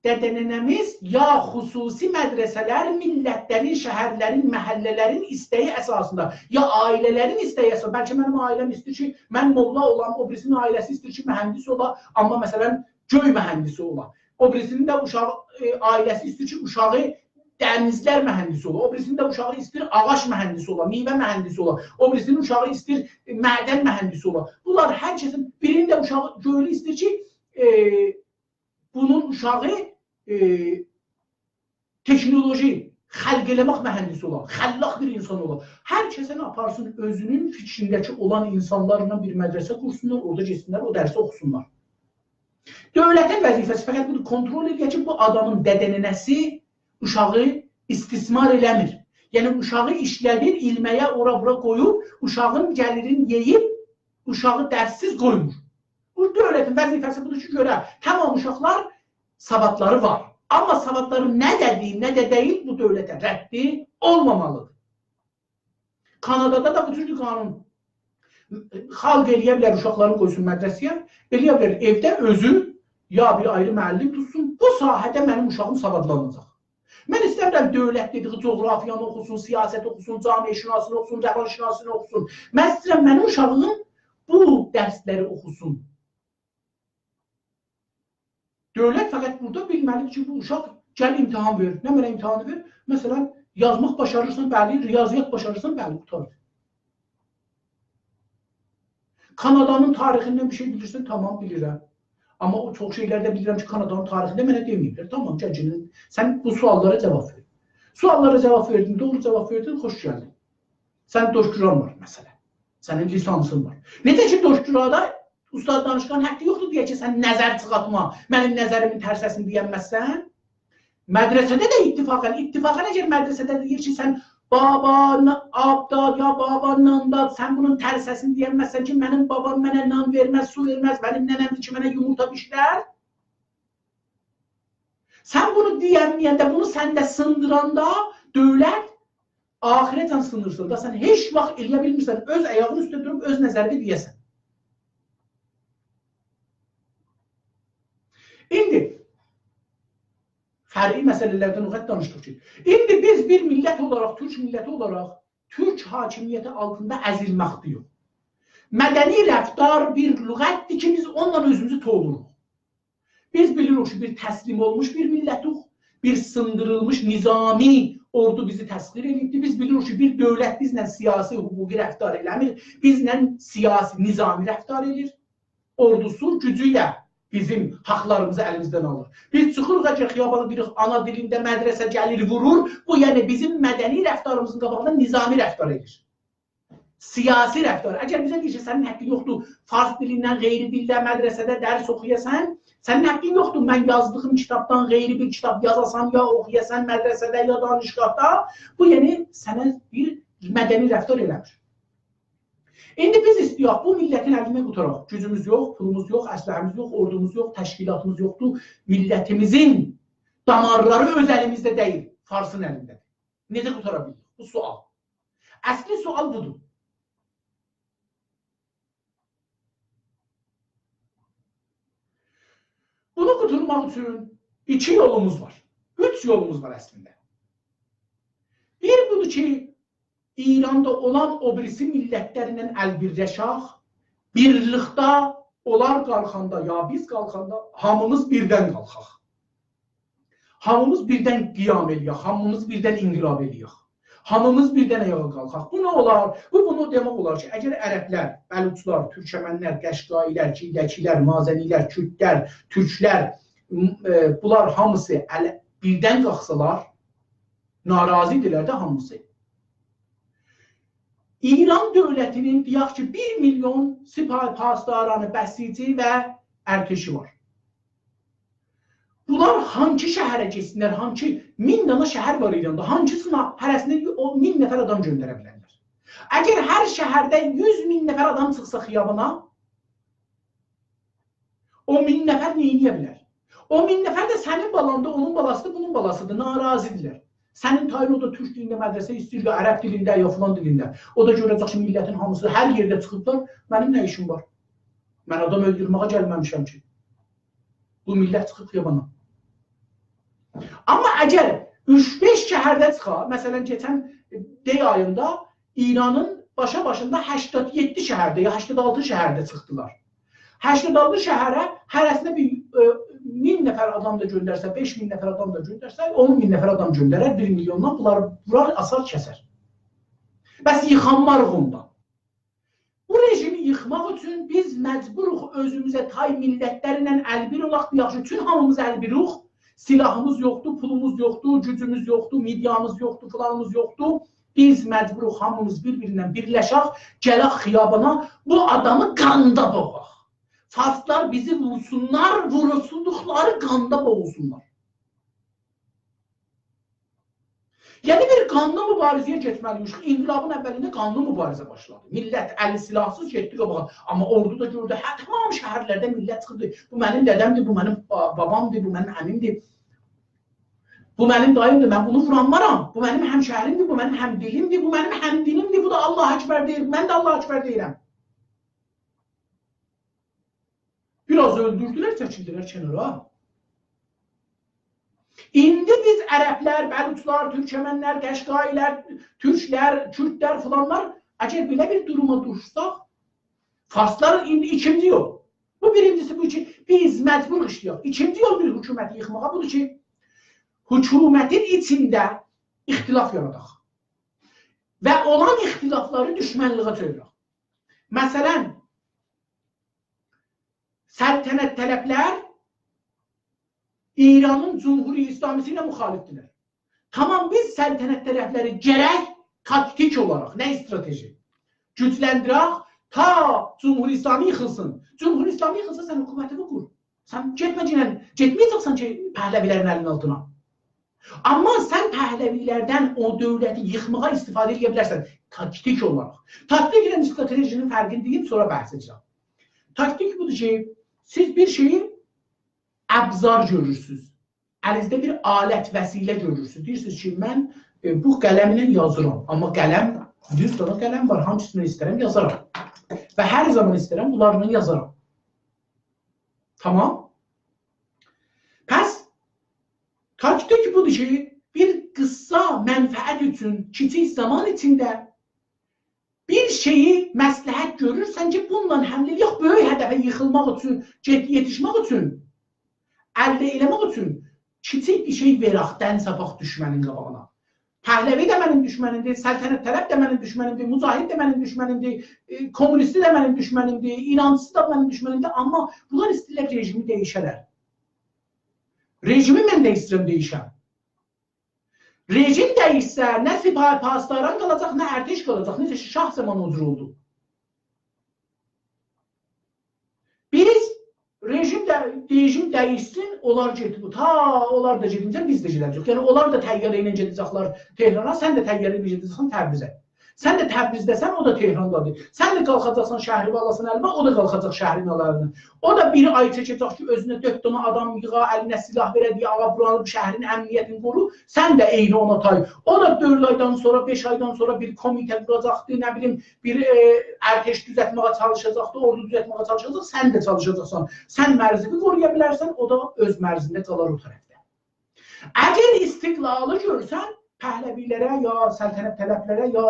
dədənənəmiz ya xüsusi mədrəsələr, millətlərin, şəhərlərin, məhəllələrin istəyi əsasında, ya ailələrin istəyi əsasında. Bəlkə mənim ailəm istəyir ki, mən molla olam, o birisinin ailəsi istəyir ki, mühəndis ola, amma məsələn, göy mühəndisi ola. O birisinin də ailəsi istəyir ki, uşağı dənizlər mühəndisi ola. O birisinin də uşağı istəyir ağac mühəndisi ola, meyvə mühəndisi ola. O birisinin uşağı istəyir mədən mühəndisi ola. Bunlar hər kəsin, birinin də uşağı göylü istəyir ki, bunun uşağı teknoloji, xəlq eləmək mühəndisi olan, xəllaq bir insan olan. Hər kəsən aparsın özünün fikrindəki olan insanlarla bir mədrəsə qursunlar, orada geçsinlər, o dərsi oxusunlar. Dövlətin vəzifəsi fəqət budur, kontrol edir ki, bu adamın dədənənəsi uşağı istismar eləmir. Yəni, uşağı işlədir, ilməyə ora-bura qoyub, uşağın gəlirini yeyib, uşağı dərssiz qoymur. Bu dövlətin vəzifəsi budur ki, görə tamam uşaqlar savadları var. Amma savadları nə dediyi, nə də deyil bu dövlətə rəddi olmamalıdır. Kanadada da bu cür qanun xalq eləyə bilər, uşaqlarını qoysun mədrəsəyə, eləyə bilər evdə özü ya bir ayrı müəllim tutsun, bu sahədə mənim uşağım savadlanacaq. Mən istəmirəm dövlət dediği coğrafiyanı oxusun, siyasət oxusun, camiyyəşünasını oxusun, rəvanşünasını oxusun. Mən istəyirəm mənim uşağım bu dərsləri oxusun. Dövlət fəqət burada bilməlidir ki, bu uşaq gəl imtihan verir. Nə mənə imtihanı ver? Məsələn, yazmaq başarırsan, bəli, riyaziyyat başarırsan, bəli, qutarır. Kanadanın tarixindən bir şey bilirsən, tamam, bilirəm. Amma o çox şeylərdə bilirəm ki, Kanadanın tarixində mənə deməyiblər. Tamam, gəlcinin, sən bu suallara cavab ver. Suallara cavab verdin, doğru cavab verdin, xoş gəldin. Sən doşkuran var, məsələn. Sənin lisansın var. Necə ki, doşkurada ustad danışqan həqqi yoxdur deyə ki, sən nəzər çıxartma, mənim nəzərimin tərsəsini deyənməzsən. Mədrəsədə də ittifaqən əgər mədrəsədə deyir ki, sən baban, abdad, ya baban, nandad, sən bunun tərsəsini deyənməzsən ki, mənim babam mənə nan verməz, su verməz, mənim nənəmdir ki, mənə yumurta bişirər. Sən bunu deyənməyəndə, bunu səndə sındıranda dövlət ahirətən sınırsın da sən heç vaxt eləyə bilmirsən, öz ayağın üstə durub, öz nəzərini deyəsən. İndi fərqi məsələlərdən o qədər danışdıq ki, indi biz bir millət olaraq, türk milləti olaraq, türk hakimiyyəti altında əzilməkdir yox. Mədəni rəftar bir lüğətdir ki, biz onunla özümüzü toğuruq. Biz bilirik ki, bir təslim olmuş bir millətik, bir sındırılmış nizami ordu bizi təsvir edibdir. Biz bilirik ki, bir dövlət bizlə siyasi, hüquqi rəftar eləmir, bizlə siyasi, nizami rəftar edir. Ordusu gücü ilə bizim haqlarımızı əlimizdən alır. Biz çıxırıq əgər xiyabana deyirik, ana dilində mədrəsə gəlir, vurur. Bu, yəni bizim mədəni rəftarımızın qabağında nizami rəftar edir. Siyasi rəftar. Əgər bizə deyir ki, sənin həqqin yoxdur, fars dilindən, qeyri dildə, mədrəsədə dərs oxuyasan, sənin həqqin yoxdur, mən yazdığım kitabdan qeyri bir kitab yazasan, ya oxuyasan mədrəsədə, ya danışqaqda, bu, yəni sənə bir mədəni rəftar eləmir. İndi biz istəyək bu millətin əlindən qutaraq. Gücümüz yox, pulumuz yox, əsləhəmiz yox, ordumuz yox, təşkilatımız yoxdur. Millətimizin damarları öz əlimizdə deyil, Farsın əlindədir. Necə qutara bilirik? Bu sual. Əsli sual budur. Bunu quturmaq üçün 2 yolumuz var. 3 yolumuz var əslində. Bir budur ki, İranda olan o birisi millətlərlə əlbirləşək, birlikdə onlar qalxanda, ya biz qalxanda hamımız birdən qalxaq. Hamımız birdən qiyam eləyək, hamımız birdən inqilab eləyək. Hamımız birdən ayağa qalxaq. Bu nə olar? Bu bunu demək olar ki, əgər ərəblər, bəluçlar, türkəmənlər, qəşqailər, çiydəkilər, mazənilər, kürdlər, türklər, bunlar hamısı birdən qalxsalar, narazıdırlar da hamısı. İran dövlətinin deyək ki, 1 milyon sipahi pasdaranı, bəsici və ərteşi var. Bunlar hangi şəhərə getsinlər, hangi 1000 dana şəhər var İranda, hangisına hərəsində 1000 nəfər adam göndərə bilərlər. Əgər hər şəhərdə 100.000 nəfər adam çıxsa xiyabana, o 1000 nəfər neyiniyə bilər? O 1000 nəfər də sənin balanda, onun balasıdır, bunun balasıdır, narazıdırlar. Sənin tayın o da türk dilində mədrəsə istəyir, ya ərəb dilində, ya filan dilində. O da görəcək ki, millətin hamısı hər yerdə çıxıblar, mənim nə işim var? Mən adam öldürməyə gəlməmişəm ki. Bu millət çıxıb xiyabana. Amma əgər 3-5 şəhərdə çıxa, məsələn, keçən dey ayında İranın başında 87 şəhərdə, ya 86 şəhərdə çıxdılar. 86 şəhərə hərəsinə bir 1000 nəfər adam da göndərsə, 5000 nəfər adam da göndərsə, 10.000 nəfər adam göndərər, 1 milyondan bunlar asar kəsər. Bəs yıxanmarıq ondan. Bu rejimi yıxmaq üçün biz məcburuq özümüzə tay millətlərlə əlbir olaq, deyək ki, bütün hamımız əlbiruq. Silahımız yoxdur, pulumuz yoxdur, gücümüz yoxdur, midyamız yoxdur, filanımız yoxdur. Biz məcburuq hamımız bir-birindən birləşək, gələk xiyabana, bu adamı qanda boğaq. Farslar bizi vursunlar, vurulduqları qanda boğulsunlar. Yəni bir qanlı mübarizəyə getməliymiş. İnqilabın əvvəlində qanlı mübarizə başladı. Millət əli silahsız getdi qabağa. Amma ordu da gördü, tamam şəhərlərdə millət çıxırdı. Bu mənim dədəmdir, bu mənim babamdır, bu mənim əmimdir. Bu mənim dayımdır, mən bunu vuranmaram. Bu mənim həmşəhrimdir, bu mənim həmdilimdir, bu mənim həmdinimdir, bu da Allah Əkbər deyir, mən də Allah Əkbər deyirəm. Biraz öldürdülər, çəkildilər kənara. İndi biz ərəblər, bəluçlar, türkəmənlər, qəşqailər, türklər, kürdlər filanlar, əgər belə bir duruma düşsək, Farslar indi ikinci yol. Bu birincisi bu ki, biz məcbur işləyək. İkinci yol bir hökuməti yıxmağa budur ki, hökumətin içində ixtilaf yaradaq. Və olan ixtilafları düşmənliğə çevirək. Məsələn, səltənət tələblər İranın Cumhuri İslamisi ilə müxalifdirlər. Tamam, biz səltənət tərəfləri gərək taktik olaraq, nə strateji? Gücləndirək, ta Cumhuri İslami yıxılsın. Cumhuri İslami yıxılsa sən hökumətini qur. Sən getməyəcəksən ki, pəhləvilərin əlinin altına. Amma sən pəhləvilərdən o dövləti yıxmağa istifadə edə bilərsən, taktik olaraq. Taktik ilə stratejinin fərqini deyib, sonra bəhs edəcəm. Taktik budur ki, siz bir şeyi əbzar görürsünüz. Əlinizdə bir alət, vəsilə görürsünüz. Deyirsiniz ki, mən bu qələmlə yazıram. Amma qələm, 100 dana qələm var, hangisini istərəm yazaram. Və hər zaman istərəm, bunlarla yazaram. Tamam. Pəs, taktik budur ki, bir qısa mənfəət üçün, kiçik zaman içində bir şeyi məsləhət görürsən ki, bununla həmləliyək böyük hədəfə yıxılmaq üçün, yetişmək üçün, əldə eləmək üçün kiçik bir şey veraqdən sapaq düşmənin qabağına. Pəhləvi də mənim düşmənimdir, səltənət tələb də mənim düşmənimdir, mücahid də mənim düşmənimdir, kommunisti də mənim düşmənimdir, inancısı da mənim düşmənimdir, amma bunlar istəyirlər rejimi dəyişərlər. Rejimi mən də istəyirəm dəyişəm. Rejim dəyişsə, nə sipahi pasdaran qalacaq, nə ərteş qalacaq, necə şah zamanı huzur oldu. Biz rejim dəyişsin, onlar getib. Onlar da gedincə biz də gedəcək. Yəni, onlar da təyyarə ilə gedəcəklər Tehrana, sən də təyyarə ilə gedəcəksən Təbrizə. Sən də Təbrizdəsən, o da Tehrandadır. Sən də qalxacaqsan şəhri balasının əlinə, o da qalxacaq şəhrin əlinə. O da bir ay çəkəcək ki, özünə 4 dənə adam yığa, əlinə silah verə deyə, ağa buranı şəhrin əmniyyətini qoru. Sən də eyni ona tay. O da 4 aydan sonra, 5 aydan sonra bir komitə quracaqdı, nə bilim, bir ərteş düzəltməyə çalışacaqdı, ordu düzəltməyə çalışacaqdı. Sən də çalışacaqsan. Sən mərzini qoruya bilərsən, o da öz mərzində qalar o tərəfdə. Əgər istiqlalı görsən, Pəhləvilərə, ya səltənət tələblərə, ya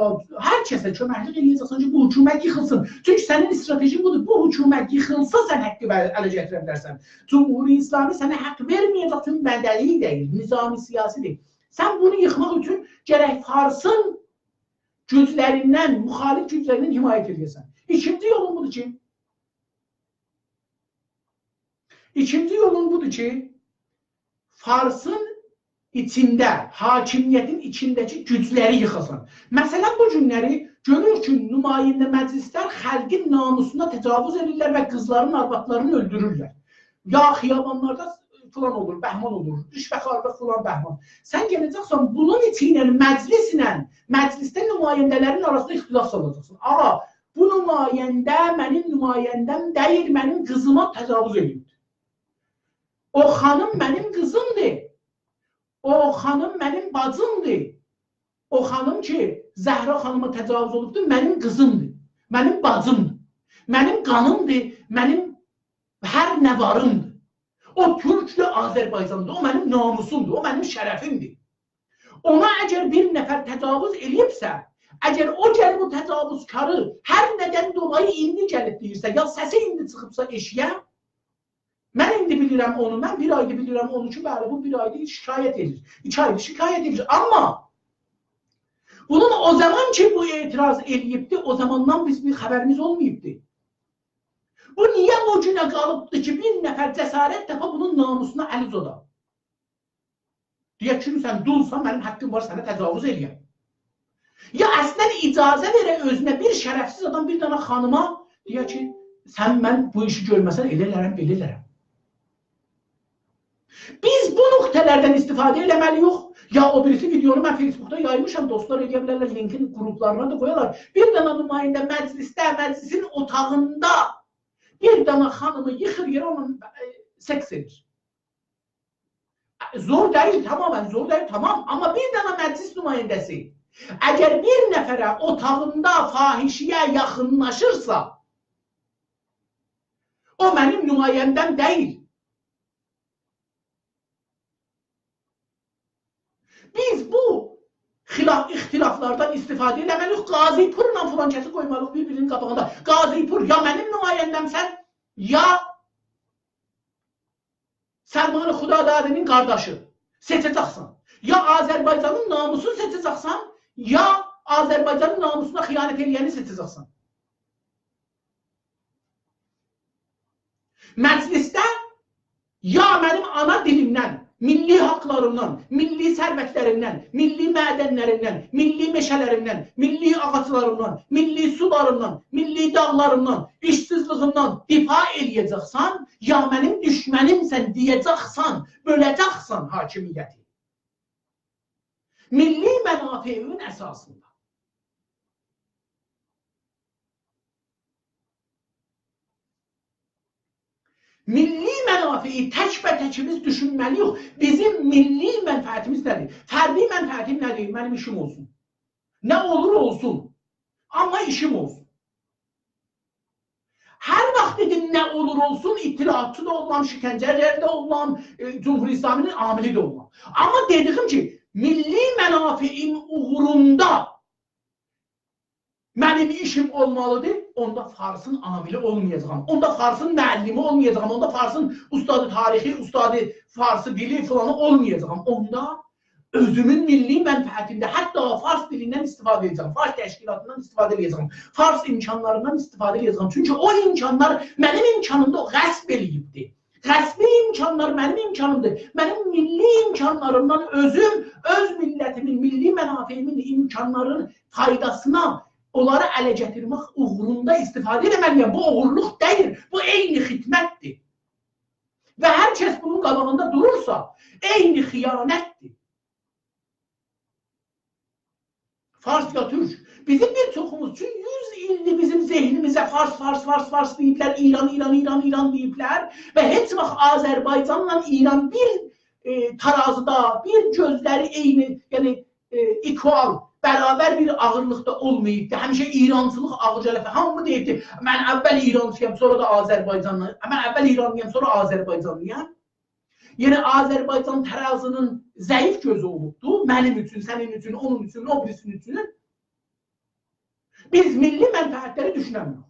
hər kəsə köməklik edəcəksən ki, bu hökumət yıxılsın. Çünki sənin stratejin budur. Bu hökumət yıxılsa sən haqqı ələ gətirə bilərsən. Cumhuri İslami sənə haqq verməyəcək, çünki mədəli deyil, nizami siyasidir. Sən bunu yıxmaq üçün gərək Farsın güclərindən, müxalif güclərindən himayət edəcəksən. İkinci yolun budur ki, Farsın içində, hakimiyyətin içindəki gücləri yıxasın. Məsələn, bu günləri görür ki, nümayəndə məclislər xalqin namusuna təcavüz edirlər və qızların, arvadlarını öldürürlər. Ya xiyabanlarda filan olur, bəhman olur, rüşvəxarda filan bəhman. Sən gələcəksən, bunun içinə, məclisdə nümayəndələrin arasında ixtilaf salacaqsın. Ağa, bu nümayəndə mənim nümayəndəm deyil, mənim qızıma təcavüz edirdi. O xanım mənim qızımdır. O xanım mənim bacımdır. O xanım ki, Zəhra xanıma təcavüz olubdur, mənim qızımdır, mənim bacımdır, mənim qanımdır, mənim hər nə varımdır. O Türklə Azərbaycandır, o mənim namusumdur, o mənim şərəfimdir. Ona əgər bir nəfər təcavüz eləyibsə, əgər o gəlib o təcavüzkarı hər nədən dolayı indi gəlib deyirsə, ya səsi indi çıxıbsa eşiyə, mən indi bilirəm onu, mən bir ayda bilirəm onu ki, bəli, bu bir ayda şikayət edir. 2 ayda şikayət edir. Amma bunun o zaman ki, bu etiraz eləyibdi, o zamandan biz bir xəbərimiz olmayıbdı. Bu niyə o günə qalıbdı ki, bir nəfər cəsarət dəfə bunun namusuna əl uzadı? Deyək ki, sən dulsan, mənim haqqım var, sənə təcavüz eləyəm. Ya əslən icazə verə özünə bir şərəfsiz adam, bir dənə xanıma, deyək ki, sən mən bu işi görməsən, elə elərəm, belə elərəm. Biz bu nöqtələrdən istifadə eləməliyik. Ya o birisi videonu mən Facebookda yaymışam, dostlar eləyə bilərlər, linkin qruplarına da qoyarlar. Bir dənə nümayəndə məclisdə, məclisin otağında bir dənə xanımı yıxır yerə, onun seks edir. Zor deyil, tamamen zor deyil, tamam. Amma bir dənə məclis nümayəndəsi əgər bir nəfərə otağında fahişiyə yaxınlaşırsa, o mənim nümayəndəm deyil. Biz bu ixtilaflardan istifadə eləməliyik. Qazipurla filan kəsi qoymalıyıq bir-birinin qabağında. Qazipur ya mənim nümayəndəmsən, ya Səlman-ı Xudadadinin qardaşı seçəcəksən. Ya Azərbaycanın namusunu seçəcəksən, ya Azərbaycanın namusuna xiyanət eləyəni seçəcəksən. Məclisdə ya mənim ana dilimdən, milli haqlarından, milli sərvətlərindən, milli mədənlərindən, milli meşələrindən, milli ağaclarından, milli sularından, milli dağlarından, işsizliğindən difa eləyəcəksən, ya mənim düşmənimsən deyəcəksən, böləcəksən hakimiyyəti. Milli mənafiyin əsasında. Milli mənafii tək-bətəkimiz düşünməliyik. Bizim milli mənfəətimiz nədir? Fərdi mənfəətim nədir? Mənim işim olsun. Nə olur olsun. Amma işim olsun. Hər vaxt dedim nə olur olsun, itirazçı da olmam, şikəncələr də olmam, Cumhur İslaminin amili də olmam. Amma dedim ki, milli mənafiim uğrunda mənim işim olmalıdır, onda Farsın amili olmayacağım, onda Farsın müəllimi olmayacağım, onda Farsın ustadı tarixi, ustadı Farsı dili falanı olmayacağım. Onda özümün milli mənfəətində, hətta Fars dilindən istifadə edəcəm, Fars təşkilatından istifadə edəcəm, Fars imkanlarından istifadə edəcəm. Çünki o imkanlar mənim imkanımda qəsb eləyibdir. Qəsbi imkanlar mənim imkanımdır. Mənim milli imkanlarımdan özüm, öz millətimin, milli mənafiyimin imkanlarının faydasına onları ələ gətirmək uğrunda istifadə etməliyəm. Bu uğurluq deyil, bu eyni xidmətdir. Və hər kəs bunun qabağında durursa, eyni xiyanətdir. Fars ya Türk, Bizim bir çoxumuz üçün 100 ildir bizim zehnimizə Fars deyiblər, İran deyiblər və heç vaxt Azərbaycanla İran bir tarazıda, bir gözləri eyni, yəni equal, bərabər bir ağırlıqda olmayıbdır. Həmişə İrancılıq ağır gəlib. Hamı deyibdir, mən əvvəl İrancıyam, sonra da Azərbaycanlıyam. Mən əvvəl İranlıyam, sonra Azərbaycanlıyam. Yəni Azərbaycan tərazının zəif gözü olubdur. Mənim üçün, sənin üçün, onun üçün, o birisinin üçün. Biz milli mənfəətləri düşünəmirik.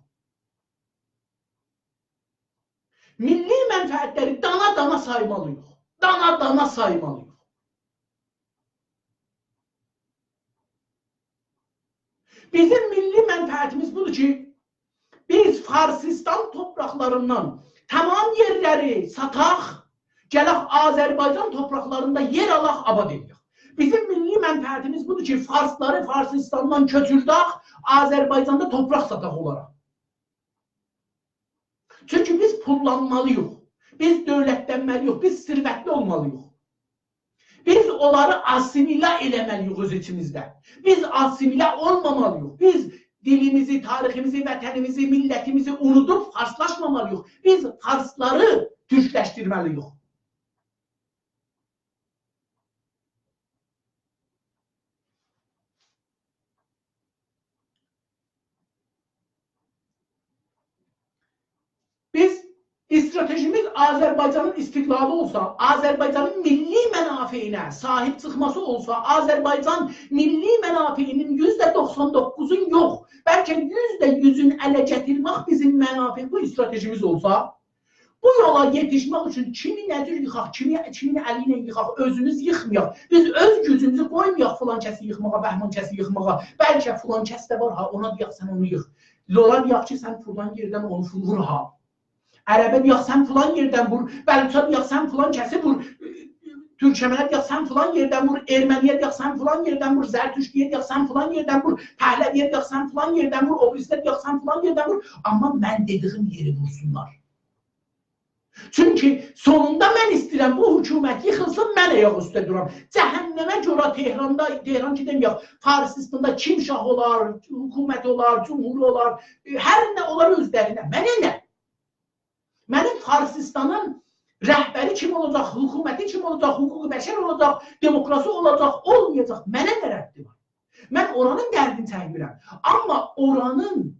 Milli mənfəətləri dana-dana saymalıyıq. Dana-dana saymalıyıq. Bizim milli mənfəətimiz budur ki, biz Farsistan topraklarından tamam yerləri sataq, gələk Azərbaycan topraklarında yer alaq, abad edirik. Bizim milli mənfəətimiz budur ki, Farsları Farsistandan köçürdək, Azərbaycanda toprak sataq olaraq. Çünki biz pullanmalıyıq, biz dövlətlənməliyik, biz sirvətli olmalıyıq. Biz onları asimilə eləməliyik öz içimizdə. Biz asimilə olmamalıyıq. Biz dilimizi, tariximizi, vətənimizi, millətimizi unudub farslaşmamalıyıq. Biz farsları türkləşdirməliyik. Stratejimiz Azərbaycanın istiqlalı olsa, Azərbaycanın milli mənafeyinə sahib çıxması olsa, Azərbaycan milli mənafeyinin %99'un yox, bəlkə %100'ün ələ gətirmək bizim mənafey, bu stratejimiz olsa, bu yola yetişmək üçün kimi nədir yıxaq, kimin əli ilə yıxaq, özümüz yıxmayaq. Biz öz gücümüzü qoymayaq filan kəsi yıxmağa, bəhman kəsi yıxmağa. Bəlkə filan kəs də var, ha, ona deyək, sən onu yıx. Lola deyək ki, sən filan yerdən onu vur, ha. Ərəbə deyək, sən filan yerdən vur, Bəlutça deyək, sən filan kəsi vur, Türkəmənə deyək, sən filan yerdən vur, Erməniyə deyək, sən filan yerdən vur, Zərtüşkiyə deyək, sən filan yerdən vur, Pəhləviyə deyək, sən filan yerdən vur, Obrisdə deyək, sən filan yerdən vur. Amma mən dediyim yeri vursunlar. Çünki sonunda mən istəyirəm, bu hökumət yıxılsın, mən ayaq üstə duram. Cəhənnəmə görə Tehran ki deməyək, Farsistanda kim şah olar, hökumət olar, cumhur olar, hər nə olar özlərinə. Mənə nə? Mənim Farsistanın rəhbəri kim olacaq, hökuməti kim olacaq, hüquqi bəşər olacaq, demokrasi olacaq, olmayacaq. Mənə nə rəbbi var? Mən oranın dərdini çəkmirəm. Amma oranın,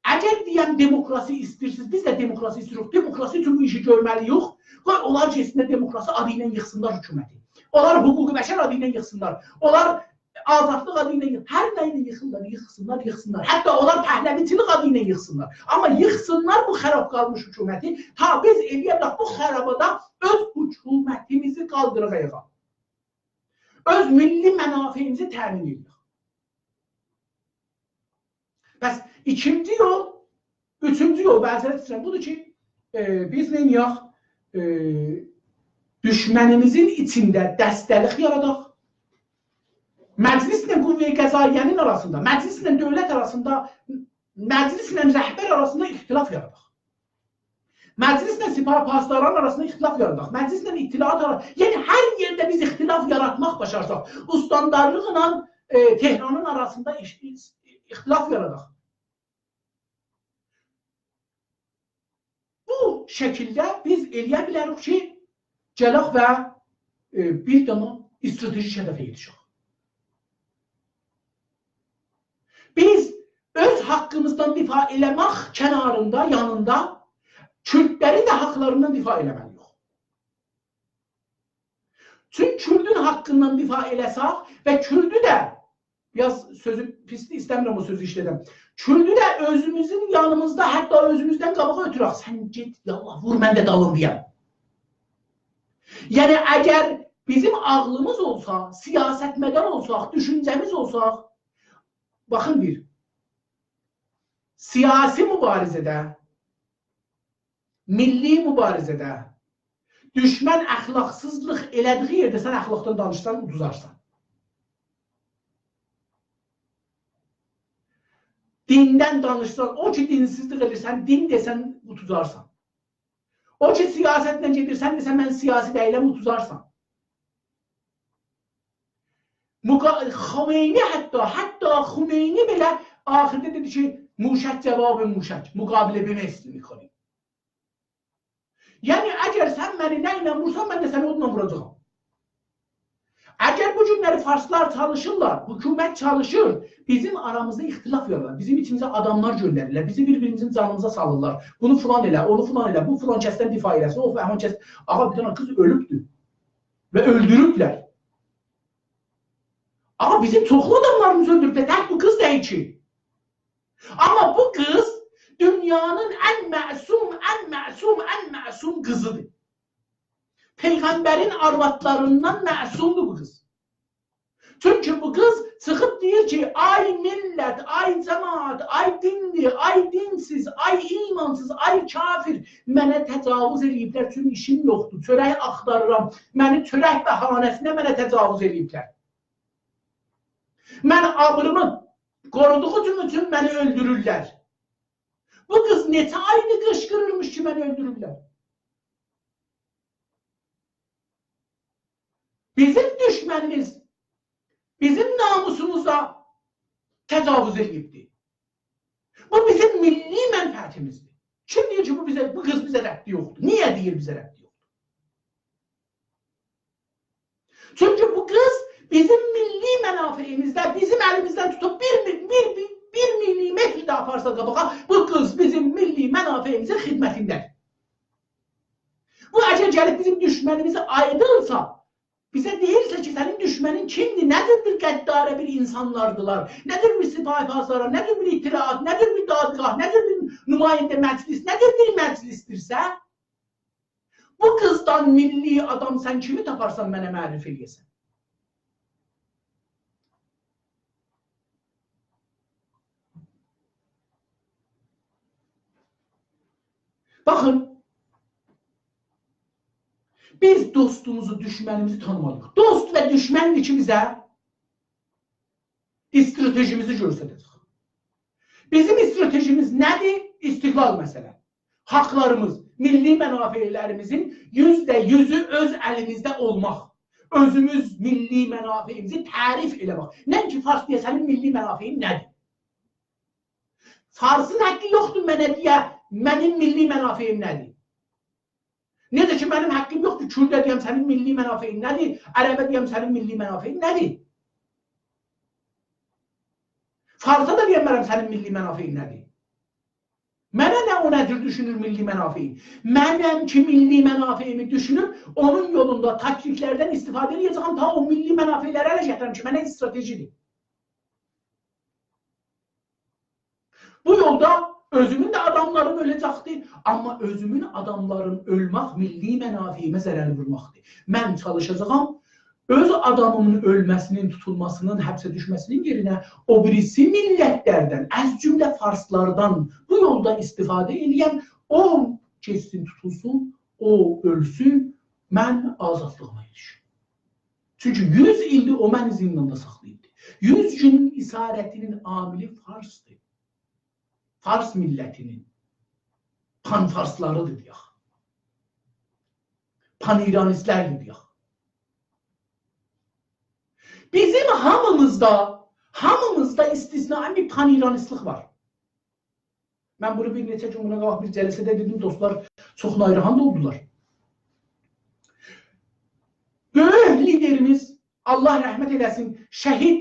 əgər deyəm demokrasi istəyirsiniz, biz də demokrasi istəyirik, demokrasi üçün bu işi görməliyik. Qoy, onlar keçsində demokrasi adı ilə yıxsınlar hökuməti. Onlar hüquqi bəşər adı ilə yıxsınlar. Onlar azadlıq adı ilə yıxsınlar. Hər nə ilə yıxırlar, yıxsınlar, yıxsınlar. Hətta onlar pəhləviçilik adı ilə yıxsınlar. Amma yıxsınlar bu xərab qalmış hökuməti. Ta biz eləyək bu xərabada öz hökumətimizi qaldırıq ayağa. Öz milli mənafeyimizi təmin edirik. Bəs ikinci yol, üçüncü yol, bəzərət istəyirəm, budur ki, biz neyniyək? Düşmənimizin içində dəstəlik yaradaq. Məclislə qüvvə-i qəzaiyənin arasında, məclislə dövlət arasında, məclislə rəhbər arasında ixtilaf yaradaq. Məclislə sipah-pasdaran arasında ixtilaf yaradaq. Məclislə ittilaat arasında, yəni hər yerdə biz ixtilaf yaratmaq başarsaq, ustandlarlıqla Tehranın arasında ixtilaf yaradaq. Bu şəkildə biz eləyə bilərik ki, gələk və bir dana stratejik hədəfə yetişək. Biz öz haqqımızdan difa eləmək kənarında, yanında Kürdlərin də haqlarından difa eləməliyik. Çünki Kürdün haqqından difa eləsək və Kürdü də, biraz sözü pisli istəmirəm o sözü işlədim, Kürdü də özümüzün yanımızda, hətta özümüzdən qabağa ötürək. Sən get, yallah, vur, mən də dalım deyəm. Yəni, əgər bizim ağlımız olsa, siyasətmədar olsaq, düşüncəmiz olsaq, baxın bir, siyasi mübarizədə, milli mübarizədə, düşmən əxlaqsızlıq elədiyi yerdə sən əxlaqdan danışsan, uduzarsan. Dindən danışsan, o ki dinsizlik edirsən, din desən, uduzarsan. O ki siyasətlə gedirsən, desən, mən siyasi deyiləm, uduzarsan. Xomeyni hətta Xomeyni belə axirdə dedi ki, muşək cavabı muşək, müqabilə bilmək میکنیم. Yəni, əgər sən məni nə ilə vursan, mən də səni onunla vuracağım. Əgər bu günləri farslar çalışırlar, hökumət çalışır, bizim aramızda ixtilaf yarar, bizim içimizə adamlar göndərirlər, bizi bir-birimizin canımıza salırlar. Bunu filan elə, onu filan elə, bu filan kəsdən difa eləsin, o filan kəs. Ağa, bir dənə qız ölübdür və öldürüblər. Ağa, bizim çoxlu adamlarımız öldürüblər, tək bu qız deyil ki. Amma bu qız dünyanın ən məsum qızıdır. Peyğəmbərin arvadlarından məsumdur bu qız. Çünki bu qız çıxıb deyir ki, ay millət, ay cəmaat, ay dindir, ay dinsiz, ay imansız, ay kafir, mənə təcavüz eləyiblər, çünki işim yoxdur, çörək axtarıram, məni çörək bəhanəsinə mənə təcavüz eləyiblər. Mən abrımı qoruduğu üçün məni öldürürlər. Bu qız neçə ayını qışqırırmış ki, məni öldürürlər. Bizim düşmənimiz, bizim namusumuza təcavüz edibdir. Bu bizim milli mənfəətimizdir. Kim deyir ki, bu qız bizə rəbti yoxdur? Niyə deyir bizə rəbti yoxdur? Çünki bu qız bizim milli mənafeyimizdə, bizim əlimizdən tutub bir milimetr də aparsa qabağa, bu qız bizim milli mənafeyimizin xidmətindədir. Bu əgər gəlib bizim düşmənimizi aydınsa, bizə deyirsə ki, sənin düşmənin kimdir? Nədir bir qəddarə bir insanlardılar? Nədir bir sipahi fazlara? Nədir bir itilaat? Nədir bir dadgah? Nədir bir nümayəndə məclis? Nədir bir məclisdirsə? Bu qızdan milli adam sən kimi taparsan mənə mərif eləyəsən? Baxın, biz dostumuzu, düşmənimizi tanımalıyıq. Dost və düşməndir ki, bizə stratejimizi göstərəcək. Bizim stratejimiz nədir? İstiqlal məsələ. Haqlarımız, milli mənafeylərimizin %100'ü öz əlimizdə olmaq. Özümüz milli mənafeyimizi tərif eləmək. Nə ki, Fars deyə sənin milli mənafeyin nədir? Farsın haqqı yoxdur mənə deyə, mənim milli mənafeyim nədir? Necə ki, mənim haqqım yoxdur, Kürdə deyəm, sənin milli mənafeyin nədir? Ərəbə deyəm, sənin milli mənafeyin nədir? Farsa da deyəmərəm, sənin milli mənafeyin nədir? Mənə nə o nədir düşünür milli mənafeyin? Mənəm ki, milli mənafeyimi düşünüb, onun yolunda taktiklərdən istifadə edəcəm, ta o milli mənafeyləri ələ gətirəm ki, mənə stratejidir. Bu yolda özümün də adamlarım öləcəkdir, amma özümün adamlarım ölmək milli mənafeyimə zərər vurmaqdır. Mən çalışacağım, öz adamımın ölməsinin, tutulmasının, həbsə düşməsinin yerinə o birisi millətlərdən, əz cümlə farslardan bu yolda istifadə edəyəm, o keçsin, tutulsun, o ölsün, mən azadlığıma erişim. Çünki 100 ildir o məni zindanda saxlayıbdır. 100 günün isarətinin amili Farsdır. Fars millətinin panfarslarıdır deyək. Pan-İranistlərdir deyək. Bizim hamımızda istisnai bir pan-İranistlıq var. Mən bunu bir neçə gün buna qalaq bir cəlsədə dedim, dostlar çox nayrahan da oldular. Böyük liderimiz, Allah rəhmət eləsin, şəhid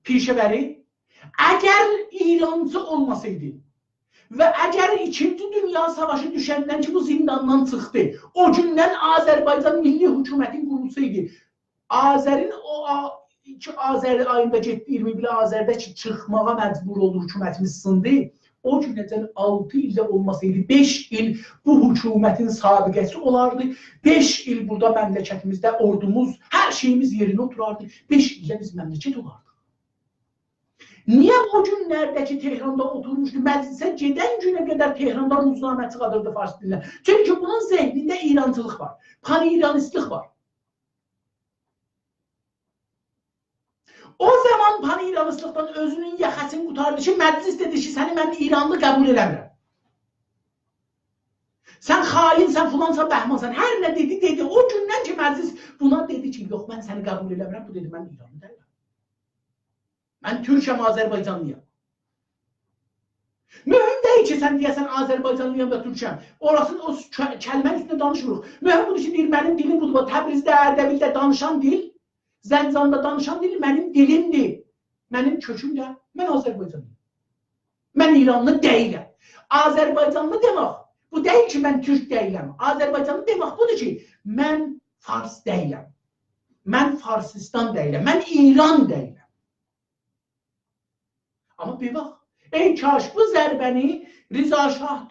pişəvəri, əgər İrancı olmasaydı, və əgər 2. Dünya Savaşı düşəndən ki, bu zindandan çıxdı, o gündən Azərbaycan Milli Hökumətin qurulsaydı, Azərin o 2 Azər ayında getdi, 21 Azərdə ki, çıxmağa məcbur oldu, hökumətimiz sındı, o günəcən 6 ildə olmasaydı, 5 il bu hökumətin sabiqəsi olardı, 5 il burada məmləkətimizdə ordumuz, hər şeyimiz yerinə oturardı, 5 ildə biz məmləkət olardı. Niyə o günlərdəki Tehranda oturmuşdu, məclisə gedən günə qədər Tehranda ruznamə çıxadırdı fars dilinə? Çünki bunun zehnində İrancılıq var, pan-İranistlik var. O zaman pan-İranistlikdən özünün yaxasını qutardı ki, məclis dedi ki, səni mən İranlı qəbul eləmirəm. Sən xain, sən filansan, bəhmansan, hər nə dedi. O gündən ki, məclis buna dedi ki, yox, mən səni qəbul eləmirəm, bu dedi, mən İranlı deyiləm. Mən Türkəm, Azərbaycanlıyam. Mühüm deyil ki, sən deyəsən Azərbaycanlıyam da Türkəm. Orası o kəlmənin üstündə danışmırıq. Mühüm budur ki, deyir, mənim dilim budur. Təbrizdə, Ərdəbildə danışan dil, Zəncanda danışan dil mənim dilimdir. Mənim köküm də, mən Azərbaycanlıyım. Mən İranlı deyiləm. Azərbaycanlı demək, bu deyil ki, mən Türk deyiləm. Azərbaycanlı demək budur ki, mən Fars deyiləm. Mən Farsistan deyiləm. Mən İran deyiləm. Amma bir bax, ey kaş bu zərbəni Rıza Şah